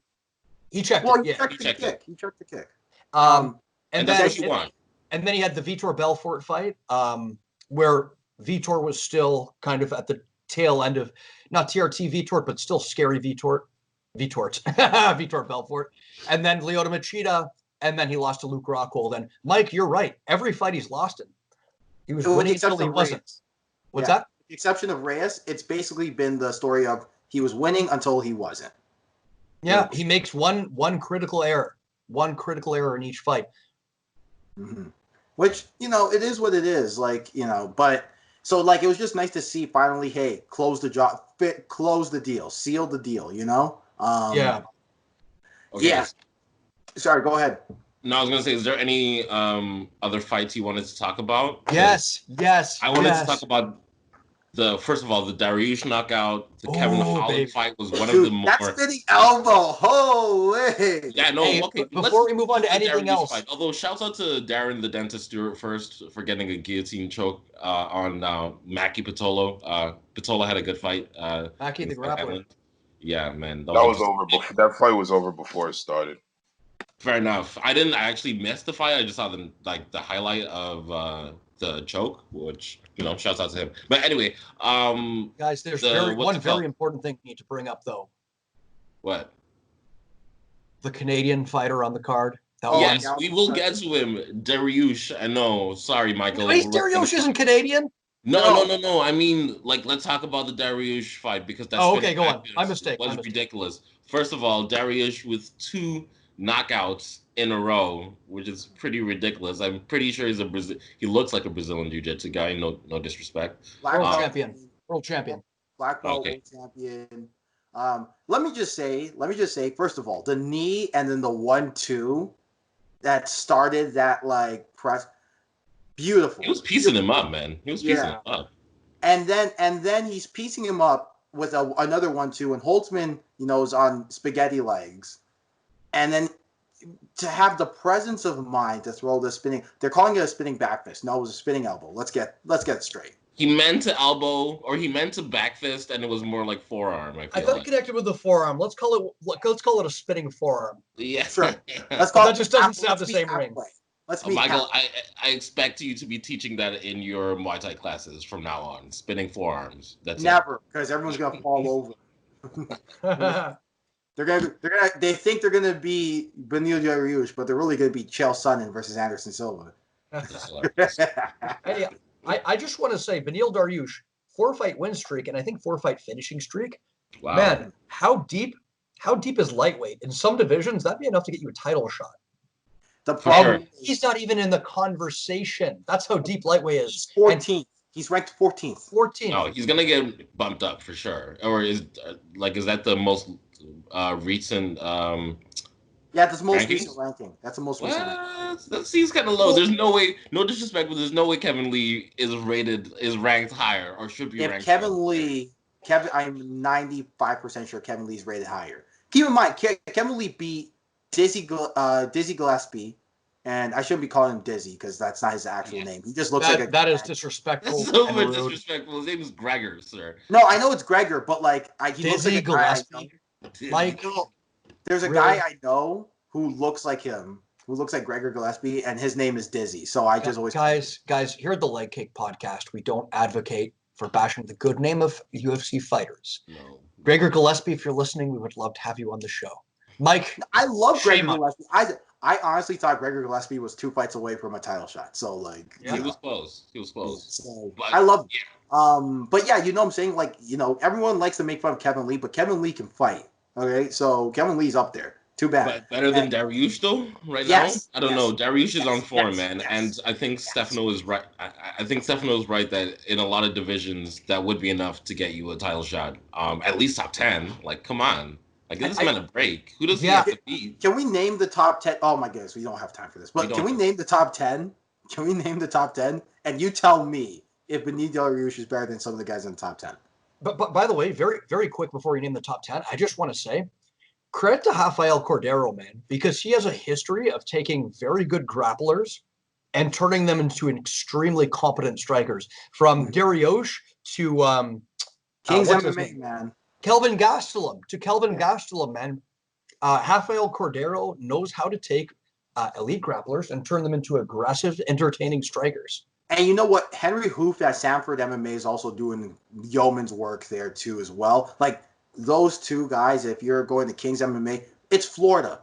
He checked it. Yeah, he checked the kick. He checked the kick. And that's what you want. And then he had the Vitor Belfort fight, where Vitor was still kind of at the tail end of not TRT Vitor, but still scary Vitor Belfort. And then Lyoto Machida, and then he lost to Luke Rockhold. And Mike, you're right. Every fight he's lost in, he was winning until he wasn't. What's that? The exception of Reyes, it's basically been the story of he was winning until he wasn't. Yeah, he makes one critical error in each fight. Mm-hmm. Which, you know, it is what it is. Like, you know, but so like it was just nice to see finally, hey, close the deal, seal the deal. You know. Yeah. Okay. Yeah. Sorry, go ahead. No, I was gonna say, is there any other fights you wanted to talk about? Yes. I wanted to talk about first of all, the Dariush knockout, the Kevin Holland fight was one of the more. That's spinning elbow. Holy. Yeah, no. Okay. Before we move on to anything else, fight. Although, shouts out to Darren the Dentist Stewart first for getting a guillotine choke on Maki Pitolo. Pitolo had a good fight. Maki the grappler. Yeah, man. That was over before. That fight was over before it started. Fair enough. I didn't actually miss the fight. I just saw the highlight of the choke, which shouts out to him. But anyway, guys, there's one very important thing you need to bring up though. What? The Canadian fighter on the card. Yes, we will get to him. Dariush. I know. Sorry, Michael. Dariush isn't Canadian. No. I mean, let's talk about the Dariush fight because that's okay. Go on. My mistake. Was ridiculous. First of all, Dariush with 2 knockouts in a row, which is pretty ridiculous. I'm pretty sure he looks like a Brazilian Jiu-Jitsu guy. No disrespect. World champion. Black belt world champion. Let me just say, first of all, the knee and then the 1-2 that started that press. Beautiful. He was piecing him up, man. He was piecing him up. And then he's piecing him up with another 1-2, and Holtzman, is on spaghetti legs. And then to have the presence of mind to throw the spinning, they're calling it a spinning back fist. No, it was a spinning elbow. Let's get it straight. He meant to elbow, or he meant to back fist, and it was more like forearm. I thought it connected with the forearm. Let's call it a spinning forearm. Yeah, sure. That just doesn't have the same ring. Michael, I expect you to be teaching that in your Muay Thai classes from now on. Spinning forearms. That's never, because everyone's gonna fall over. They think they're gonna be Beneil Dariush, but they're really gonna be Chael Sonnen versus Anderson Silva. Hey, I just want to say Beneil Dariush, 4-fight win streak, and I think 4-fight finishing streak. Wow. Man, how deep is lightweight? In some divisions, that'd be enough to get you a title shot. The problem he's not even in the conversation. That's how deep lightweight is. He's 14th. He's ranked 14th. 14th. Oh, he's gonna get bumped up for sure. Or is that the most recent? Yeah, that's the most recent ranking. That's the most recent ranking. That seems kind of low. There's no way. No disrespect, but there's no way Kevin Lee is ranked higher or should be ranked. I'm 95% sure Kevin Lee's rated higher. Keep in mind, Kevin Lee beat Dizzy Gillespie, and I shouldn't be calling him Dizzy because that's not his actual name. He just looks like that is disrespectful. That's so much disrespectful. His name is Gregor, sir. No, I know it's Gregor, but he looks like a Gillespie. There's a guy I know who looks like him, who looks like Gregor Gillespie, and his name is Dizzy. So I just always guys here at the Leg Kick Podcast, we don't advocate for bashing the good name of UFC fighters. No. Gregor Gillespie, if you're listening, we would love to have you on the show. Mike, I love Gregor Gillespie. I honestly thought Gregor Gillespie was 2 fights away from a title shot. So he was close. So, I love. Yeah. But yeah, what I'm saying, everyone likes to make fun of Kevin Lee, but Kevin Lee can fight. Okay, so Kevin Lee's up there. Too bad. But better than Dariush though, now. I don't know. Dariush is on form, man, and I think Stefano is right. I think Stefano is right that in a lot of divisions that would be enough to get you a title shot. At least top 10. Come on. This is meant a break. Who does he have to beat? Can we name the top 10? Oh my goodness, we don't have time for this. But can we name the top 10? Can we name the top 10? And you tell me if Beneil Dariush is better than some of the guys in the top 10. But by the way, very, very quick before you name the top 10, I just want to say, credit to Rafael Cordeiro, man, because he has a history of taking very good grapplers and turning them into extremely competent strikers. From Dariush to King's MMA, man. Kelvin Gastelum, man. Rafael Cordeiro knows how to take elite grapplers and turn them into aggressive, entertaining strikers. And you know what? Henry Hoof at Sanford MMA is also doing yeoman's work there too as well. Those two guys, if you're going to King's MMA, it's Florida.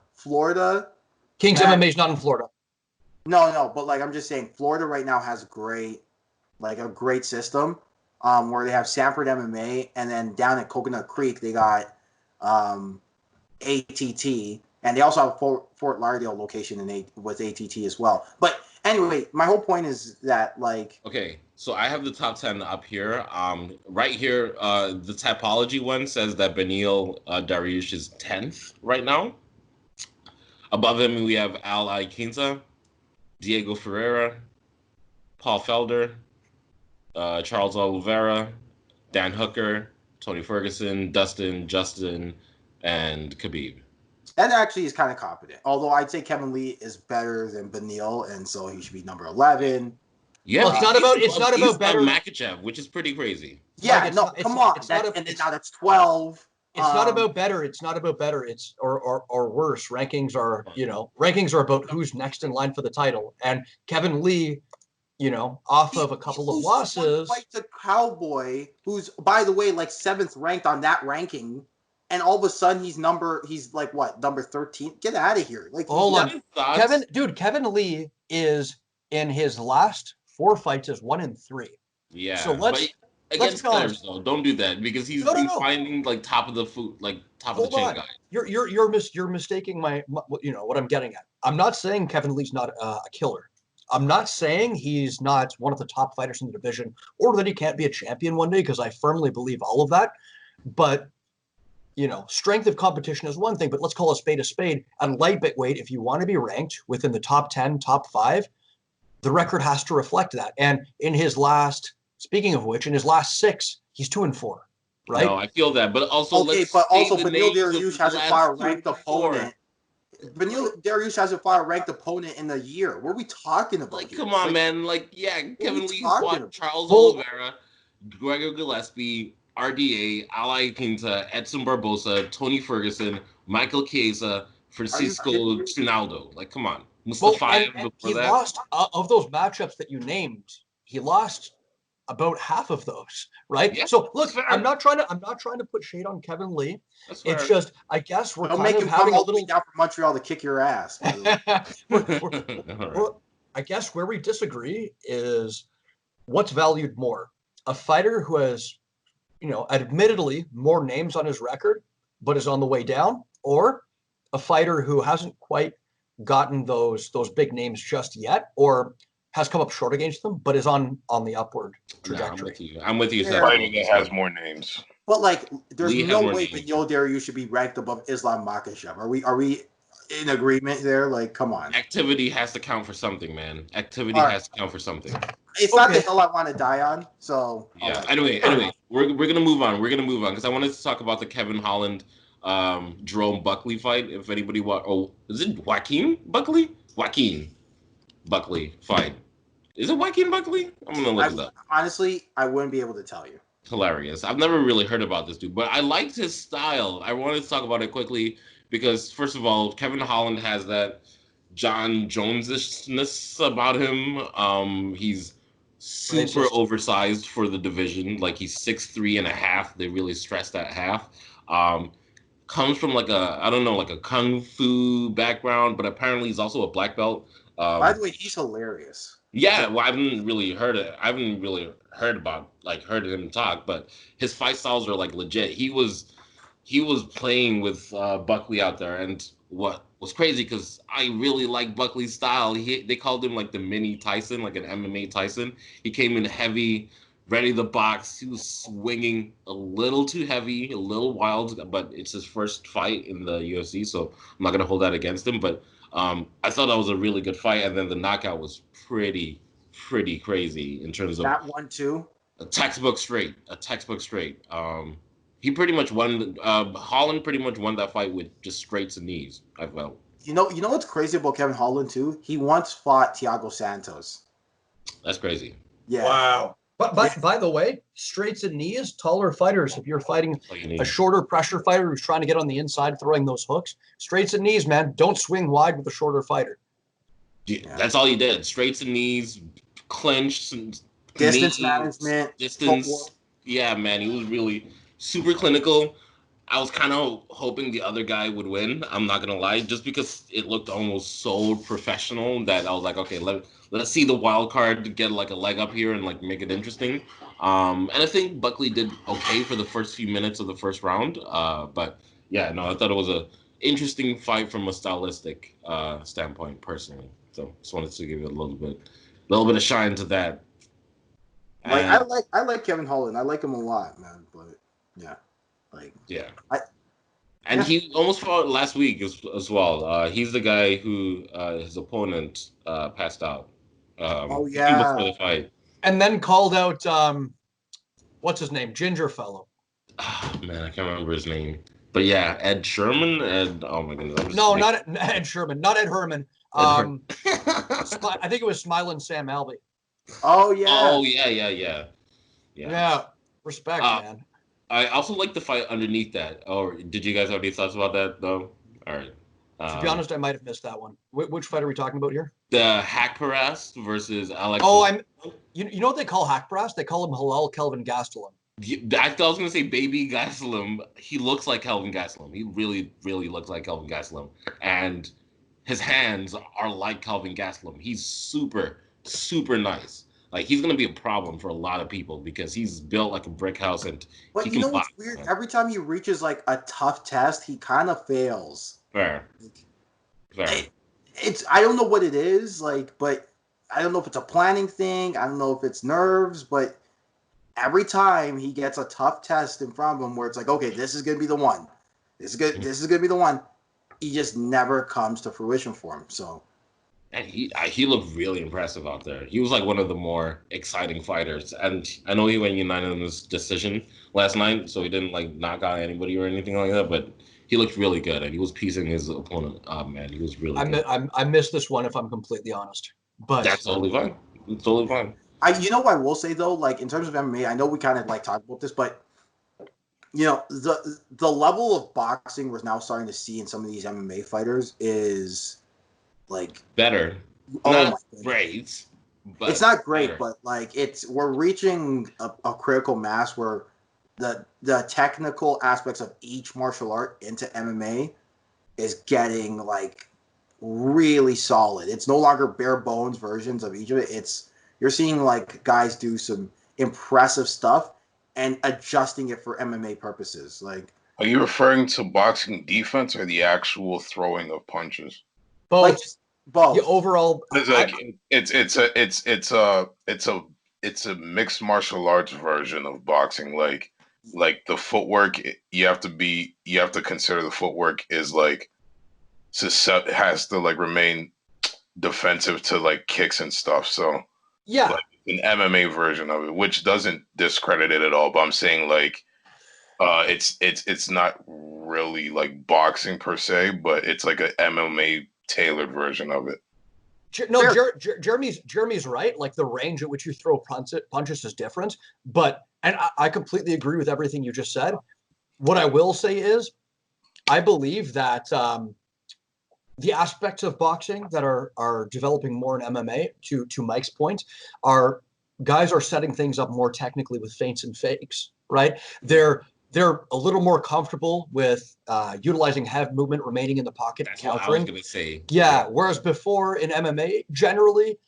King's MMA is not in Florida. No, but I'm just saying, Florida right now has a great system. Where they have Sanford MMA, and then down at Coconut Creek they got ATT, and they also have a Fort Lauderdale location with ATT as well. But anyway, my whole point is that okay, so I have the top 10 up here. Right here, the Typology one says that Beneil Dariush is 10th right now. Above him we have Al Iaquinta, Diego Ferreira, Paul Felder, Charles Oliveira, Dan Hooker, Tony Ferguson, Dustin, Justin, and Khabib. That actually is kind of competent. Although I'd say Kevin Lee is better than Beneil, and so he should be number 11. Yeah, well, it's not about better. Makachev, which is pretty crazy. Yeah, come on. And now that's 12. It's not about better. It's not about better. It's or worse. Rankings are about who's next in line for the title. And Kevin Lee, off of a couple of losses. Fight the Cowboy, who's by the way like 7th ranked on that ranking, and all of a sudden he's number 13. Get out of here! Like, hold on, Kevin Lee is in his last 4 fights is 1-3. Yeah. So let's against players though, don't do that because he's finding like top of the food, like top of the chain guy. You're mistaking my what I'm getting at. I'm not saying Kevin Lee's not a killer. I'm not saying he's not one of the top fighters in the division or that he can't be a champion one day, because I firmly believe all of that. But, strength of competition is one thing, but let's call a spade a spade. At light weight, if you want to be ranked within the top 10, top 5, the record has to reflect that. And speaking of which, in his last 6, he's 2-4, right? No, I feel that. But also, Beneil Dariush hasn't fought a ranked opponent. Beneil Dariush hasn't fought a ranked opponent in a year. What are we talking about? Like, come on, man. Like, yeah, Kevin Lee fought Charles Oliveira, Gregor Gillespie, RDA, Ali Quinta, Edson Barbosa, Tony Ferguson, Michael Chiesa, Francisco Trinaldo. Like, come on. Mustafa. And he lost of those matchups that you named. He lost about half of those, right? Yeah, so look, I'm not trying to put shade on Kevin Lee. It's just, I guess we're kind of having a little down from Montreal to kick your ass. I guess where we disagree is what's valued more: a fighter who has, admittedly more names on his record but is on the way down, or a fighter who hasn't quite gotten those big names just yet, or has come up short against them, but is on the upward trajectory. I'm with you. Fighting that has more names. But there's no way Beneil Dariush should be ranked above Islam Makhachev. Are we in agreement there? Like, come on. Activity has to count for something, man. Activity has to count for something. It's not the hill I want to die on. So yeah. Anyway, we're gonna move on. We're gonna move on because I wanted to talk about the Kevin Holland, Jerome Buckley fight. If anybody is it Joaquin Buckley? Joaquin Buckley fight. Is it Joaquin Buckley? I'm gonna look it up. Honestly, I wouldn't be able to tell you. Hilarious. I've never really heard about this dude, but I liked his style. I wanted to talk about it quickly because, first of all, Kevin Holland has that John Jones-ishness about him. He's super oversized for the division. Like, he's 6'3.5". They really stress that half. Comes from like a kung fu background, but apparently he's also a black belt. By the way, he's hilarious. Yeah, well, I haven't really heard him talk, but his fight styles are like legit. He was playing with Buckley out there, and what was crazy because I really like Buckley's style. They called him like the mini Tyson, like an MMA Tyson. He came in heavy, ready to box. He was swinging a little too heavy, a little wild, but it's his first fight in the UFC, so I'm not gonna hold that against him. But I thought that was a really good fight, and then the knockout was pretty crazy in terms of that one too. A textbook straight. He pretty much won. Holland pretty much won that fight with just straights and knees, I felt. You know what's crazy about Kevin Holland too? He once fought Thiago Santos. That's crazy. Yeah. Wow. But by the way, straights and knees, taller fighters. If you're fighting a shorter pressure fighter who's trying to get on the inside, throwing those hooks, straights and knees, man. Don't swing wide with a shorter fighter. Yeah, that's all he did. Straights and knees, clinch, distance management, distance. footwork. Yeah, man, he was really super clinical. I was kind of hoping the other guy would win. I'm not gonna lie, just because it looked almost so professional that I was like, okay, let's see the wild card to get like a leg up here and like make it interesting. And I think Buckley did okay for the first few minutes of the first round. But yeah, no, I thought it was a interesting fight from a stylistic standpoint, personally. So just wanted to give you a little bit of shine to that. I like Kevin Holland. I like him a lot, man. But yeah. He almost fought last week as well. He's the guy who his opponent passed out. Before the fight, and then called out what's his name, Ginger fellow. Oh, man, I can't remember his name. But yeah, Ed Sherman. Oh my goodness. Not Ed Sherman. Not Ed Herman. I think it was Smiling Sam Alvey. Oh yeah. Oh yeah. Yeah. Respect, man. I also like the fight underneath that. Or did you guys have any thoughts about that though? All right. To be honest, I might have missed that one. Which fight are we talking about here? The Hack Paras versus Alex. Oh, you know what they call Hack Paras? They call him Halal Kelvin Gastelum. I was gonna say Baby Gastelum. He looks like Kelvin Gastelum. He really, really looks like Kelvin Gastelum, and his hands are like Kelvin Gastelum. He's super, super nice. Like he's gonna be a problem for a lot of people because he's built like a brick house, and But he you know can what's box, weird? man. Every time he reaches like a tough test, he kind of fails. Fair. I don't know what it is, like, but I don't know if it's a planning thing. I don't know if it's nerves, but every time he gets a tough test in front of him where it's like, okay, this is gonna be the one. This is gonna be the one. He just never comes to fruition for him. So And he looked really impressive out there. He was like one of the more exciting fighters. And I know he went unanimous decision last night, so he didn't like knock out anybody or anything like that. But he looked really good, and he was piecing his opponent up. Man, he was really good. I missed this one if I'm completely honest. But That's totally fine. It's totally fine. you know what I will say though, like in terms of MMA, I know we kind of like talked about this, but you know the level of boxing we're now starting to see in some of these MMA fighters is like Better. oh Not my goodness. great. But It's not great, better. but like we're reaching a critical mass where the technical aspects of each martial art into MMA is getting like really solid. It's no longer bare bones versions of each of it. You're seeing like guys do some impressive stuff and adjusting it for MMA purposes. Like, Are you referring to boxing defense or the actual throwing of punches? both. like both. The overall, It's like it's a mixed martial arts version of boxing. Like the footwork, you have to consider the footwork is like has to like remain defensive to like kicks and stuff. So yeah, like an MMA version of it, which doesn't discredit it at all. But I'm saying like it's not really like boxing per se, but it's like a MMA tailored version of it. no, Jeremy's right. Like the range at which you throw punches is different. But and I completely agree with everything you just said. What I will say is, I believe that the aspects of boxing that are developing more in MMA, to Mike's point, are guys are setting things up more technically with feints and fakes. Right? They're a little more comfortable with utilizing head movement, remaining in the pocket, That's countering. what I was gonna say. Yeah. Whereas before in MMA, generally,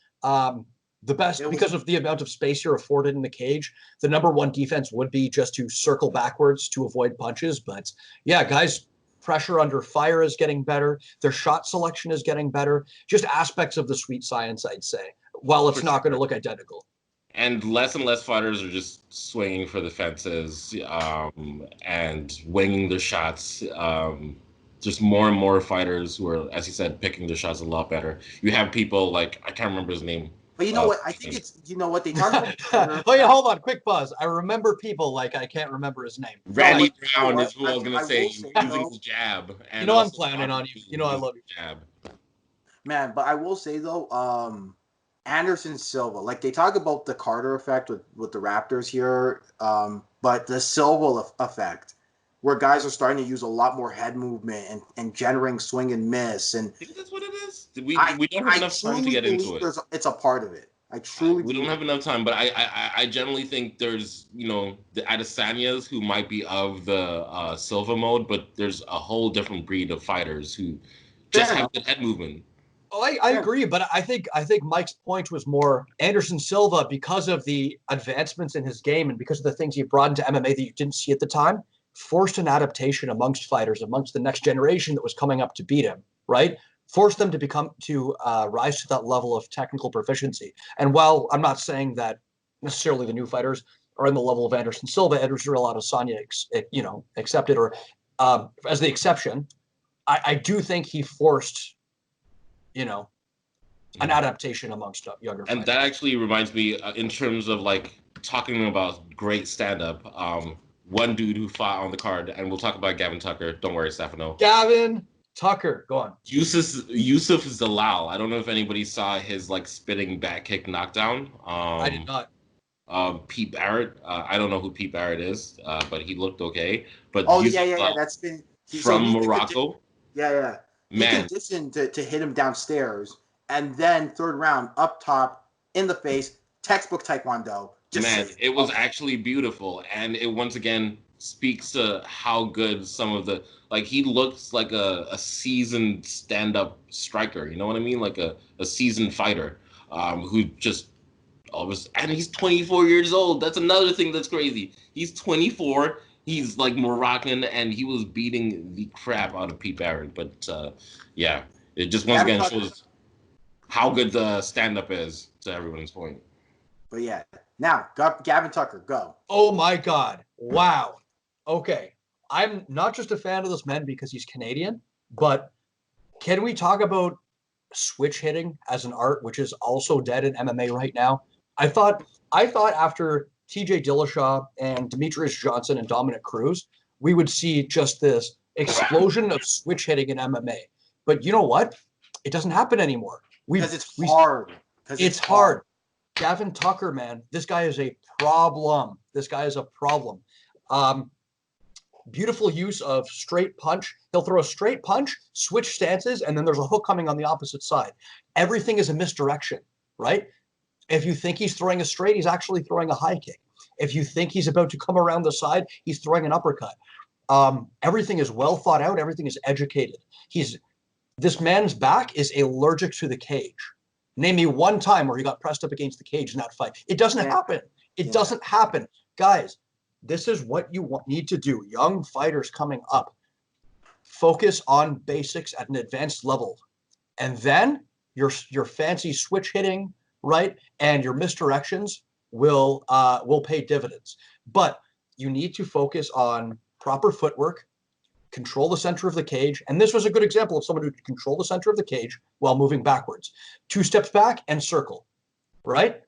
the best because of the amount of space you're afforded in the cage, the number one defense would be just to circle backwards to avoid punches. But yeah, guys, pressure under fire is getting better. Their shot selection is getting better. Just aspects of the sweet science, I'd say. While it's not going to look identical. And less fighters are just swinging for the fences and winging their shots. Just more and more fighters who are, as you said, picking their shots a lot better. You have people like, I can't remember his name. But you know what? I think you know what they talk about. Oh yeah, hold on, quick pause. I remember people like I can't remember his name. Randy Brown is who I was gonna say using his jab. And you know I'm planning on you. You know I love you. Jab. Man, but I will say though, Anderson Silva, like they talk about the Carter effect with the Raptors here, but the Silva effect, where guys are starting to use a lot more head movement and generating swing and miss. And I think that's what it is. We don't have enough time to get into it. It's a part of it. I truly we don't have enough time, but I generally think there's the Adesanyas who might be of the Silva mode, but there's a whole different breed of fighters who just have the head movement. Oh, I agree, but I think Mike's point was more Anderson Silva, because of the advancements in his game and because of the things he brought into MMA that you didn't see at the time, forced an adaptation amongst fighters, amongst the next generation that was coming up to beat him, right? Forced them to rise to that level of technical proficiency. And while I'm not saying that necessarily the new fighters are in the level of Anderson Silva, Israel Adesanya, accepted or as the exception, I do think he forced an adaptation amongst younger fighters. And that actually reminds me, in terms of like talking about great stand-up, one dude who fought on the card, and we'll talk about Gavin Tucker. Don't worry, Stefano. Gavin Tucker, go on. Yusuf Zalal. I don't know if anybody saw his like spinning back kick knockdown. I did not. Pete Barrett. I don't know who Pete Barrett is, but he looked okay. But Oh yeah. That's been from Morocco. Yeah. He Man, conditioned to hit him downstairs, and then third round up top in the face, textbook Taekwondo. It was actually beautiful, and it once again speaks to how good some of the he looks like a seasoned stand-up striker. You know what I mean? Like a seasoned fighter, who just always and he's 24 years old. That's another thing that's crazy. He's 24. He's like Moroccan, and he was beating the crap out of Pete Barrett. But yeah, it just once again shows how good the stand-up is, to everyone's point. But yeah, now Gavin Tucker, go. Oh my God! Wow. Okay, I'm not just a fan of this man because he's Canadian, but can we talk about switch hitting as an art, which is also dead in MMA right now? I thought after TJ Dillashaw and Demetrius Johnson and Dominic Cruz, we would see just this explosion of switch hitting in MMA. But you know what? It doesn't happen anymore. Because it's hard. It's hard. Gavin Tucker, man, this guy is a problem. Beautiful use of straight punch. He'll throw a straight punch, switch stances, and then there's a hook coming on the opposite side. Everything is a misdirection, right? If you think he's throwing a straight, he's actually throwing a high kick. If you think he's about to come around the side, he's throwing an uppercut. Everything is well thought out. Everything is educated. This man's back is allergic to the cage. Name me one time where he got pressed up against the cage in that fight. It doesn't happen. It doesn't happen. Guys, this is what you need to do. Young fighters coming up, focus on basics at an advanced level. And then your fancy switch hitting, right, and your misdirections will pay dividends. But you need to focus on proper footwork, control the center of the cage. And this was a good example of someone who could control the center of the cage while moving backwards. 2 steps back and circle, right?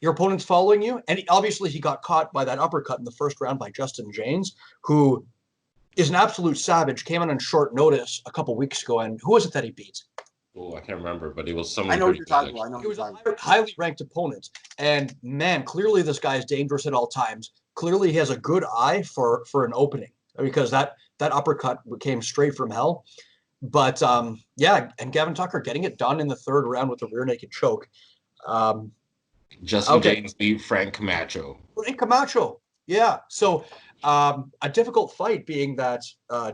Your opponent's following you. And obviously he got caught by that uppercut in the first round by Justin James, who is an absolute savage, came on short notice a couple weeks ago. And who was it that he beat? Oh, I can't remember, but it was someone. I know what you're talking about. It was a highly ranked opponent. And man, clearly this guy is dangerous at all times. Clearly he has a good eye for an opening, because that uppercut came straight from hell. But yeah, and Gavin Tucker getting it done in the third round with a rear naked choke. Justin James beat Frank Camacho. Frank Camacho, yeah. So a difficult fight, being that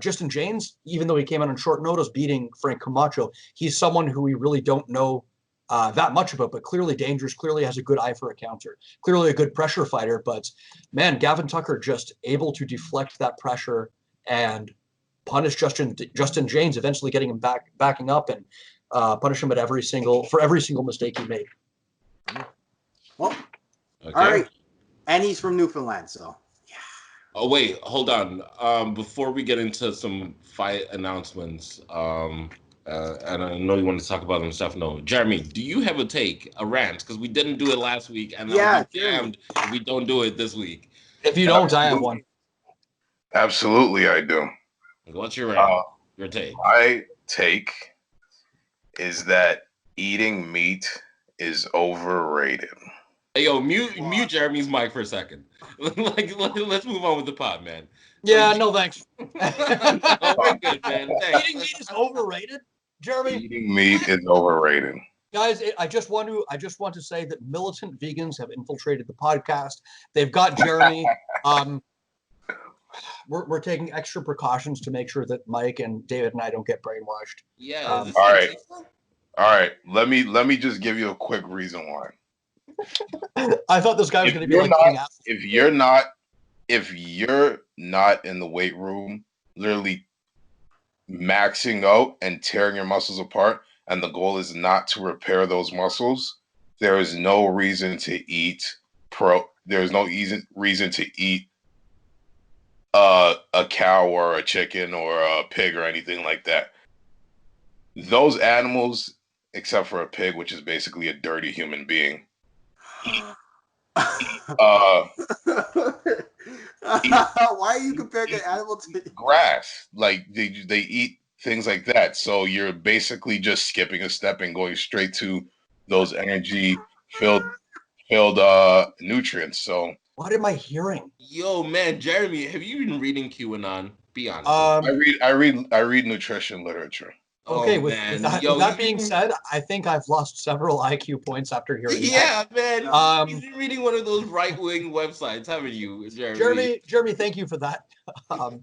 Justin James, even though he came out on short notice beating Frank Camacho, he's someone who we really don't know that much about, but clearly dangerous, clearly has a good eye for a counter, clearly a good pressure fighter. But man, Gavin Tucker just able to deflect that pressure and punish Justin James, eventually getting him backing up and punish him for every single mistake he made. Well, okay. All right, and he's from Newfoundland, so yeah. Oh wait, hold on. Before we get into some fight announcements, and I know you want to talk about them stuff. No, Jeremy, do you have a rant? Because we didn't do it last week, and I'll be damned if we don't do it this week. If you don't, I have one. Absolutely, I do. What's your rant? Your take? My take is that eating meat is overrated. Hey, yo, mute Jeremy's mic for a second. Let's move on with the pod, man. Yeah, no thanks. No, we're good, man. Thanks. Eating meat is overrated, Jeremy. Eating meat is overrated. Guys, I just want to say that militant vegans have infiltrated the podcast. They've got Jeremy. We're taking extra precautions to make sure that Mike and David and I don't get brainwashed. Yeah. All right. Let me just give you a quick reason why. I thought this guy was going to be like, if you're not in the weight room, literally maxing out and tearing your muscles apart, and the goal is not to repair those muscles, there is no reason to eat there's no reason to eat a cow or a chicken or a pig or anything like that. Those animals, except for a pig, which is basically a dirty human being, why are you comparing an animal to grass? Like they eat things like that. So you're basically just skipping a step and going straight to those energy filled filled nutrients. So What am I hearing? Yo, man, Jeremy, have you been reading QAnon? Be honest. I read nutrition literature. Okay, Oh, with man. that, Yo, with that being said, I think I've lost several IQ points after hearing that. yeah, man. Um, You've been reading one of those right-wing websites, haven't you, Jeremy? Jeremy, thank you for that.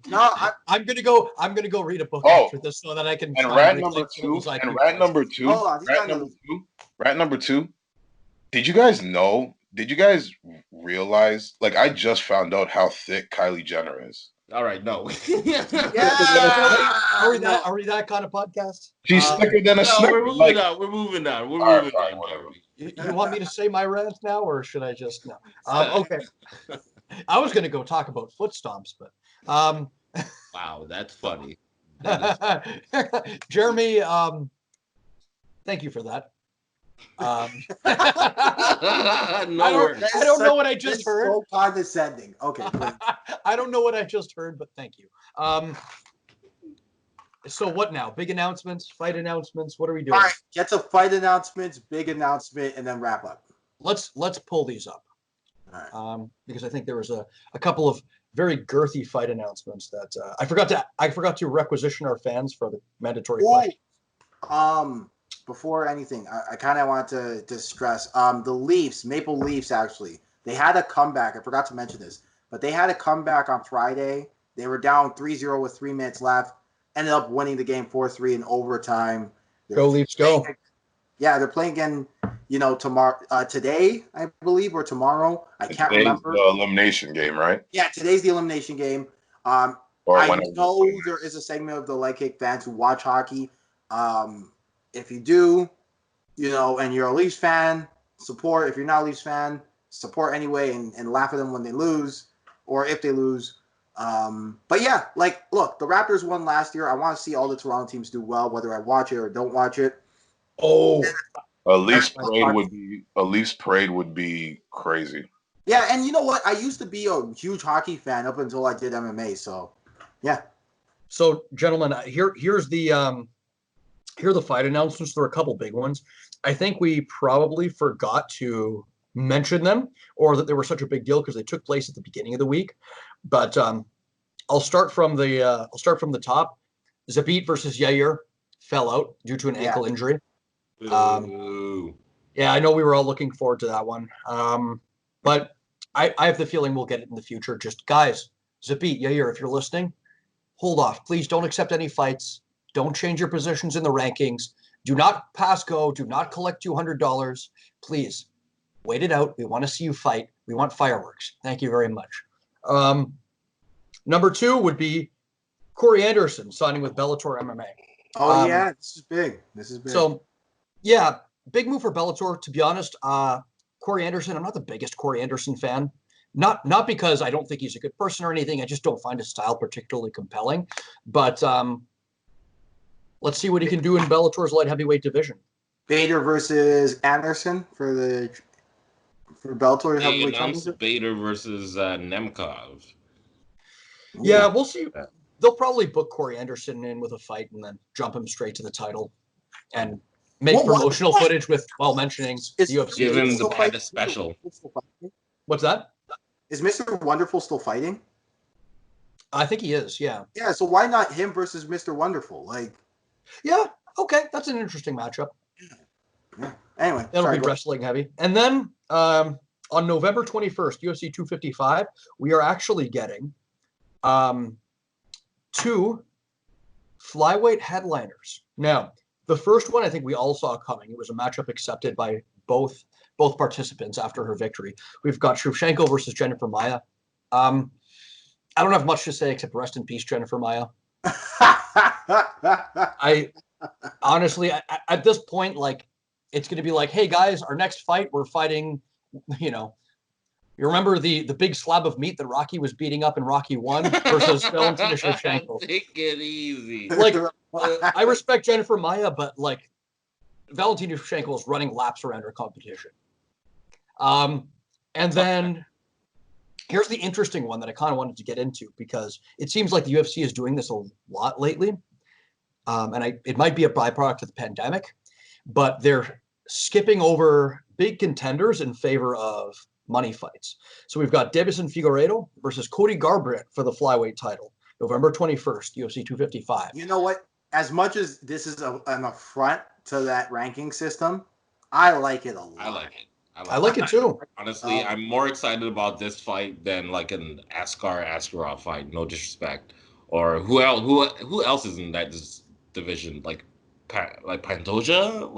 No, I'm gonna go read a book Oh, after this so that I can And try rant and number reclaim some of two. those IQ And rant points. number two. hold on. He's got Rant another. number two. Rant number two. Did you guys know? Did you guys realize? Like, I just found out how thick Kylie Jenner is. All right, no. Yeah. Are we that kind of podcast? She's thicker than a No, Snicker. we're moving Like, on. We're moving on. We're All right, moving fine, on, whatever. Jeremy. You want me to say my rant now, or should I just no? Okay. I was gonna go talk about foot stomps, but Wow, that's funny. Jeremy, thank you for that. No I worries. don't know what I just That's heard. so condescending. Okay. Please. I don't know what I just heard, but thank you. So what now? Big announcements, fight announcements. What are we doing? All right. Get to fight announcements, big announcement, and then wrap up. Let's pull these up. All right. Because I think there was a couple of very girthy fight announcements that I forgot to requisition our fans for the mandatory fight. Before anything, I kind of want to stress the Leafs, Maple Leafs, actually, they had a comeback. I forgot to mention this, but they had a comeback on Friday. They were down 3-0 with 3 minutes left, ended up winning the game 4-3 in overtime. Go Leafs, go. Yeah, they're playing again, tomorrow, today, I believe, or tomorrow. I can't remember. The elimination game, right? Yeah, today's the elimination game. Or I whenever. know there is a segment of the Leg Kick fans who watch hockey. If you do, and you're a Leafs fan, support. If you're not a Leafs fan, support anyway and laugh at them when they lose or if they lose. But yeah, look, the Raptors won last year. I want to see all the Toronto teams do well, whether I watch it or don't watch it. Oh, A Leafs parade would be crazy. Yeah, and you know what? I used to be a huge hockey fan up until I did MMA. So, yeah. So, gentlemen, here's the here are the fight announcements. There are a couple big ones. I think we probably forgot to mention them, or that they were such a big deal because they took place at the beginning of the week. But I'll start from the top. Zabit versus Yair fell out due to an ankle injury. Yeah, I know we were all looking forward to that one. But I have the feeling we'll get it in the future. Just guys, Zabit, Yair, if you're listening, hold off. Please don't accept any fights. Don't change your positions in the rankings. Do not pass go. Do not collect $200. Please wait it out. We want to see you fight. We want fireworks. Thank you very much. Number 2 would be Corey Anderson signing with Bellator MMA. Oh, yeah. This is big. So, yeah, big move for Bellator. To be honest, Corey Anderson, I'm not the biggest Corey Anderson fan. Not because I don't think he's a good person or anything. I just don't find his style particularly compelling. But let's see what he can do in Bellator's light heavyweight division. Bader versus Anderson for Bellator They heavyweight announced championship. Bader versus Nemkov. Yeah, we'll see. They'll probably book Corey Anderson in with a fight and then jump him straight to the title and make promotional footage with mentioning the UFC. Give him the Panda special. What's that? Is Mr. Wonderful still fighting? I think he is, yeah. Yeah, so why not him versus Mr. Wonderful? Yeah, okay. That's an interesting matchup. Yeah. Anyway, that'll be wrestling heavy. And then on November 21st, UFC 255, we are actually getting 2 flyweight headliners. Now, the first one I think we all saw coming. It was a matchup accepted by both participants after her victory. We've got Shevchenko versus Jennifer Maia. I don't have much to say except rest in peace, Jennifer Maia. I honestly, at this point, it's going to be like, hey guys, our next fight, we're fighting, you remember the big slab of meat that Rocky was beating up in Rocky 1 versus Valentina Shevchenko. Take it easy. I respect Jennifer Maia, but Valentina Shevchenko is running laps around her competition. And then here's the interesting one that I kind of wanted to get into because it seems like the UFC is doing this a lot lately. And it might be a byproduct of the pandemic, but they're skipping over big contenders in favor of money fights. So we've got Deiveson Figueiredo versus Cody Garbrandt for the flyweight title, November 21st, UFC 255. You know what? As much as this is an affront to that ranking system, I like it a lot. I like it. I like it too. Honestly, I'm more excited about this fight than like an Askarov fight. No disrespect. Or who else is in that division? Like Pantoja?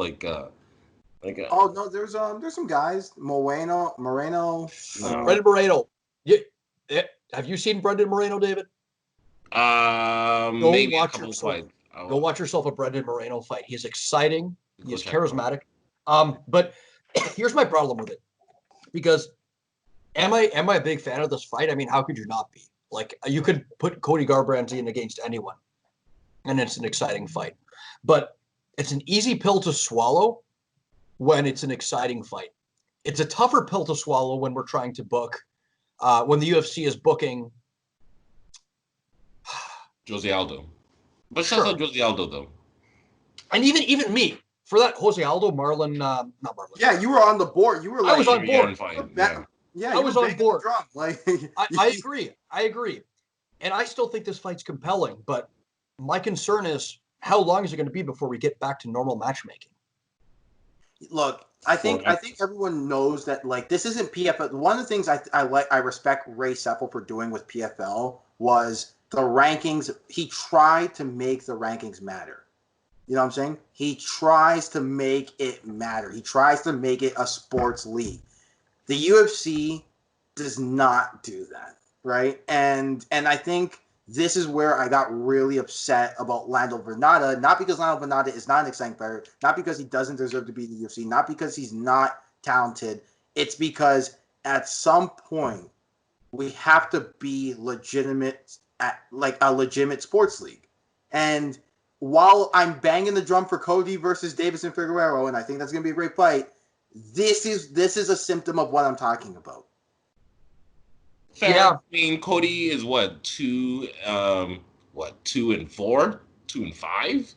Oh no, there's some guys. Moreno. Brendan Moreno. Yeah. Have you seen Brendan Moreno, David? Maybe a couple fights. Go watch yourself a Brendan Moreno fight. He's exciting. He's charismatic. But here's my problem with it. Because am I a big fan of this fight? I mean, how could you not be? Like, you could put Cody Garbrandt in against anyone, and it's an exciting fight. But it's an easy pill to swallow when it's an exciting fight. It's a tougher pill to swallow when we're trying to book, when the UFC is booking Jose Aldo. But shout out Jose Aldo, though. And even me, for that Jose Aldo, Marlon, not Marlon. Yeah, you were on the board. You were like, I was on board. Yeah, I was on board. Like, I agree. And I still think this fight's compelling, but my concern is how long is it going to be before we get back to normal matchmaking? Look, I think everyone knows that, like, this isn't PFL. One of the things I respect Ray Seppel for doing with PFL was the rankings. He tried to make the rankings matter. You know what I'm saying? He tries to make it matter. He tries to make it a sports league. The UFC does not do that, right? And I think this is where I got really upset about Lando Vernata, not because Lando Vernata is not an exciting fighter, not because he doesn't deserve to be in the UFC, not because he's not talented. It's because at some point we have to be legitimate at like a legitimate sports league. And while I'm banging the drum for Cody versus Deiveson Figueiredo, and I think that's going to be a great fight, this is a symptom of what I'm talking about. Fair. Yeah. I mean, Cody is 2-4, 2-5,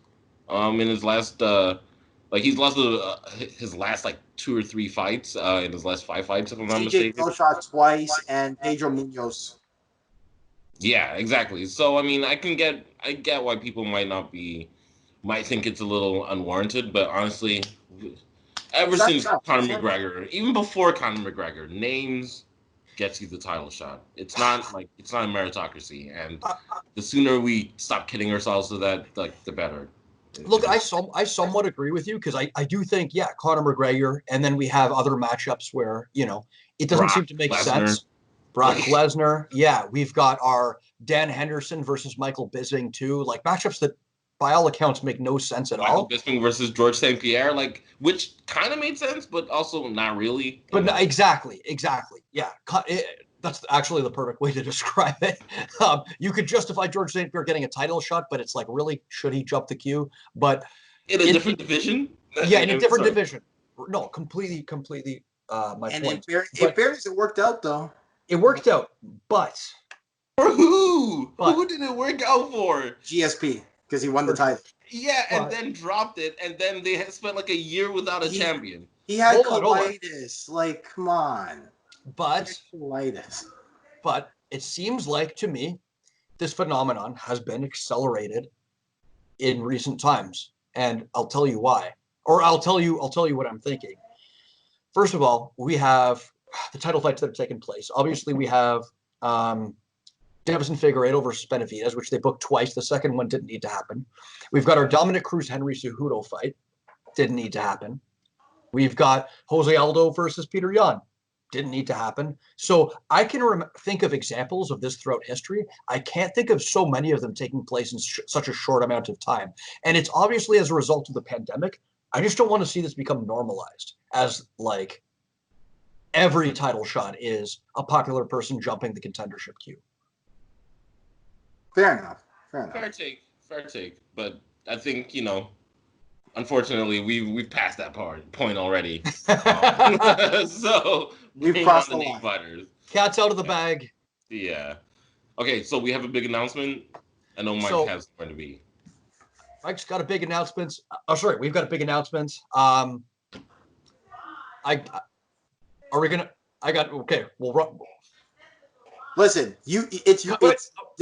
in his last, he's lost his last 2 or 3 fights, in his last 5 fights, if I'm not mistaken. TJ shot twice, and Pedro Munoz. Yeah, exactly. So I mean, I get why people might think it's a little unwarranted, but honestly, ever since Conor McGregor, even before Conor McGregor, names gets you the title shot. It's not a meritocracy, and the sooner we stop kidding ourselves to that, the better. Look, I somewhat agree with you because I do think, Conor McGregor, and then we have other matchups where, it doesn't seem to make sense. Brock Lesnar, we've got our Dan Henderson versus Michael Bisping too, matchups that by all accounts make no sense at all. Michael Bisping versus George St. Pierre, which kind of made sense, but also not really. But no, exactly. Yeah, that's actually the perfect way to describe it. You could justify George St. Pierre getting a title shot, but it's really, should he jump the queue? But in a different division? Yeah, in a different division. No, completely. My and point. In fairness, it worked out though. It worked out, but for who? Who did it work out for? GSP, because he won the title. Yeah, and then dropped it, and then they had spent a year without a champion. He had colitis. Come on. But colitis. But it seems like to me, this phenomenon has been accelerated in recent times, and I'll tell you why. Or I'll tell you what I'm thinking. First of all, we have the title fights that have taken place. Obviously, we have Deiveson Figueiredo versus Benavidez, which they booked twice. The second one didn't need to happen. We've got our Dominic Cruz-Henry Cejudo fight. Didn't need to happen. We've got Jose Aldo versus Peter Yan. Didn't need to happen. So I can think of examples of this throughout history. I can't think of so many of them taking place in such a short amount of time. And it's obviously as a result of the pandemic. I just don't want to see this become normalized as every title shot is a popular person jumping the contendership queue. Fair enough. Fair take. But I think, unfortunately, we've passed that point already. So we've crossed the line. Fighters. Cat's out of the bag. Yeah. Okay, so we have a big announcement. I know Mike has going to be. Mike's got a big announcement. We've got a big announcement. Are we gonna? Okay. Well, listen, this is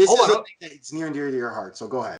something that's near and dear to your heart. So go ahead.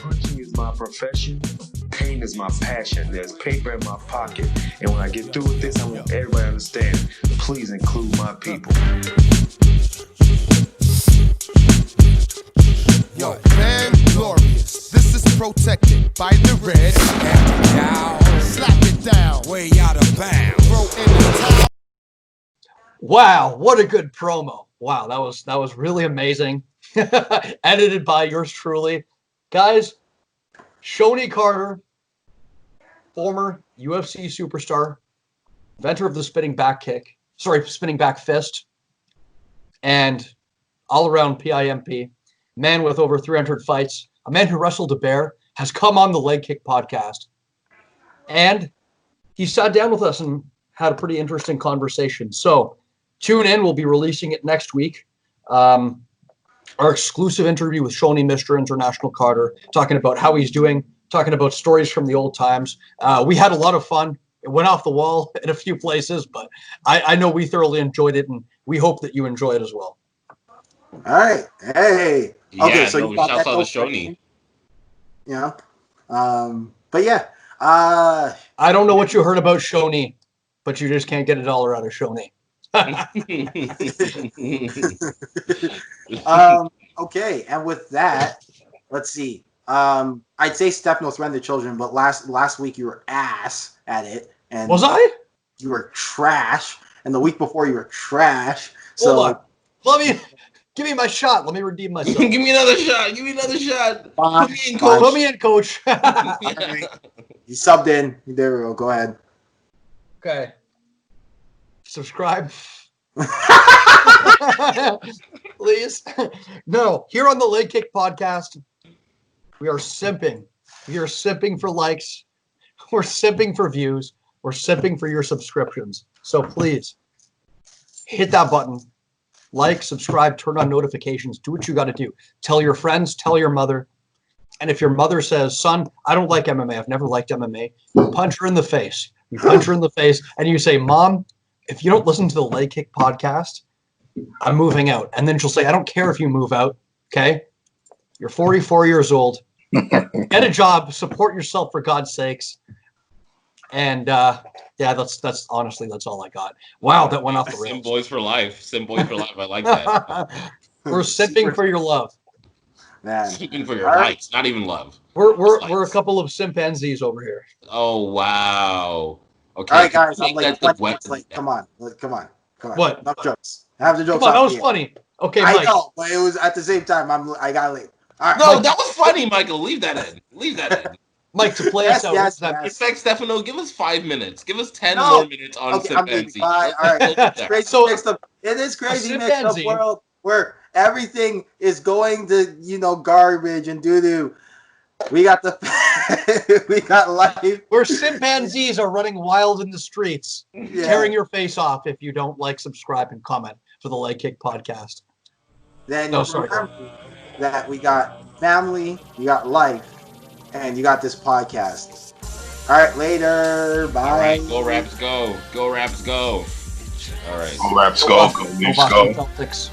Punching is my profession. Pain is my passion. There's paper in my pocket. And when I get through with this, I want everybody to understand. Please include my people. Yo, man, glorious. This is protected by the red. Slap it down. Way out of bounds. Throw in the towel. wow, what a good promo. Wow, that was really amazing. Edited by yours truly. Guys, Shoney Carter, former UFC superstar, inventor of the spinning back fist, and all-around PIMP, man with over 300 fights, a man who wrestled Agbaire, has come on the Leg Kick podcast. And he sat down with us and had a pretty interesting conversation. So tune in. We'll be releasing it next week. Our exclusive interview with Shoney Mr. International Carter, talking about how he's doing, talking about stories from the old times. We had a lot of fun. It went off the wall in a few places, but I know we thoroughly enjoyed it, and we hope that you enjoy it as well. All right. Hey. Okay, so you got shouts that out to Shoney. Yeah. But yeah. I don't know what you heard about Shoney, but you just can't get a dollar out of Shoney. Okay, and with that, let's see. I'd say Stefano surrendered children, but last week you were ass at it, and was I? You were trash, and the week before you were trash. So hold on. Give me my shot. Let me redeem myself. Give me another shot. Put me in, coach. Put me in, coach. You subbed in. There we go. Go ahead. Okay. Subscribe. Please. No, here on the Leg Kick podcast, we are simping. We are simping for likes. We're simping for views. We're simping for your subscriptions. So please hit that button. Like, subscribe, turn on notifications. Do what you got to do. Tell your friends, tell your mother. And if your mother says, son, I don't like MMA, I've never liked MMA, you punch her in the face. You punch her in the face and you say, Mom, if you don't listen to the Leg Kick podcast, I'm moving out. And then she'll say, I don't care if you move out. Okay. You're 44 years old. Get a job. Support yourself for God's sakes. And yeah, that's honestly, that's all I got. Wow, that went off the rails. Sim boys for life. I like that. We're simping for your love. Man. Simping for your likes, not even love. We're a couple of chimpanzees over here. Oh wow. Okay. All right, guys. I'm like 20 minutes late. Come on. What? Enough jokes. Have the jokes. Come on, that was funny. Okay, Mike. I know, but it was at the same time. I got late. All right. No, Mike. that was funny, Michael. Leave that in. Mike, to play us out. Yes. In fact, Stefano, give us 5 minutes. Give us 10 more minutes on chimpanzee. All right. It is crazy mixed up world where everything is going to garbage and doo doo. We got we got life. Where chimpanzees are running wild in the streets, tearing your face off if you don't like, subscribe, and comment for the Leg Kick podcast. Then remember that we got family, you got life, and you got this podcast. All right, later. Bye. All right, go Raps, go. Go Raps, go. All right. Go Raps, go. Go Leafs, go. Celtics.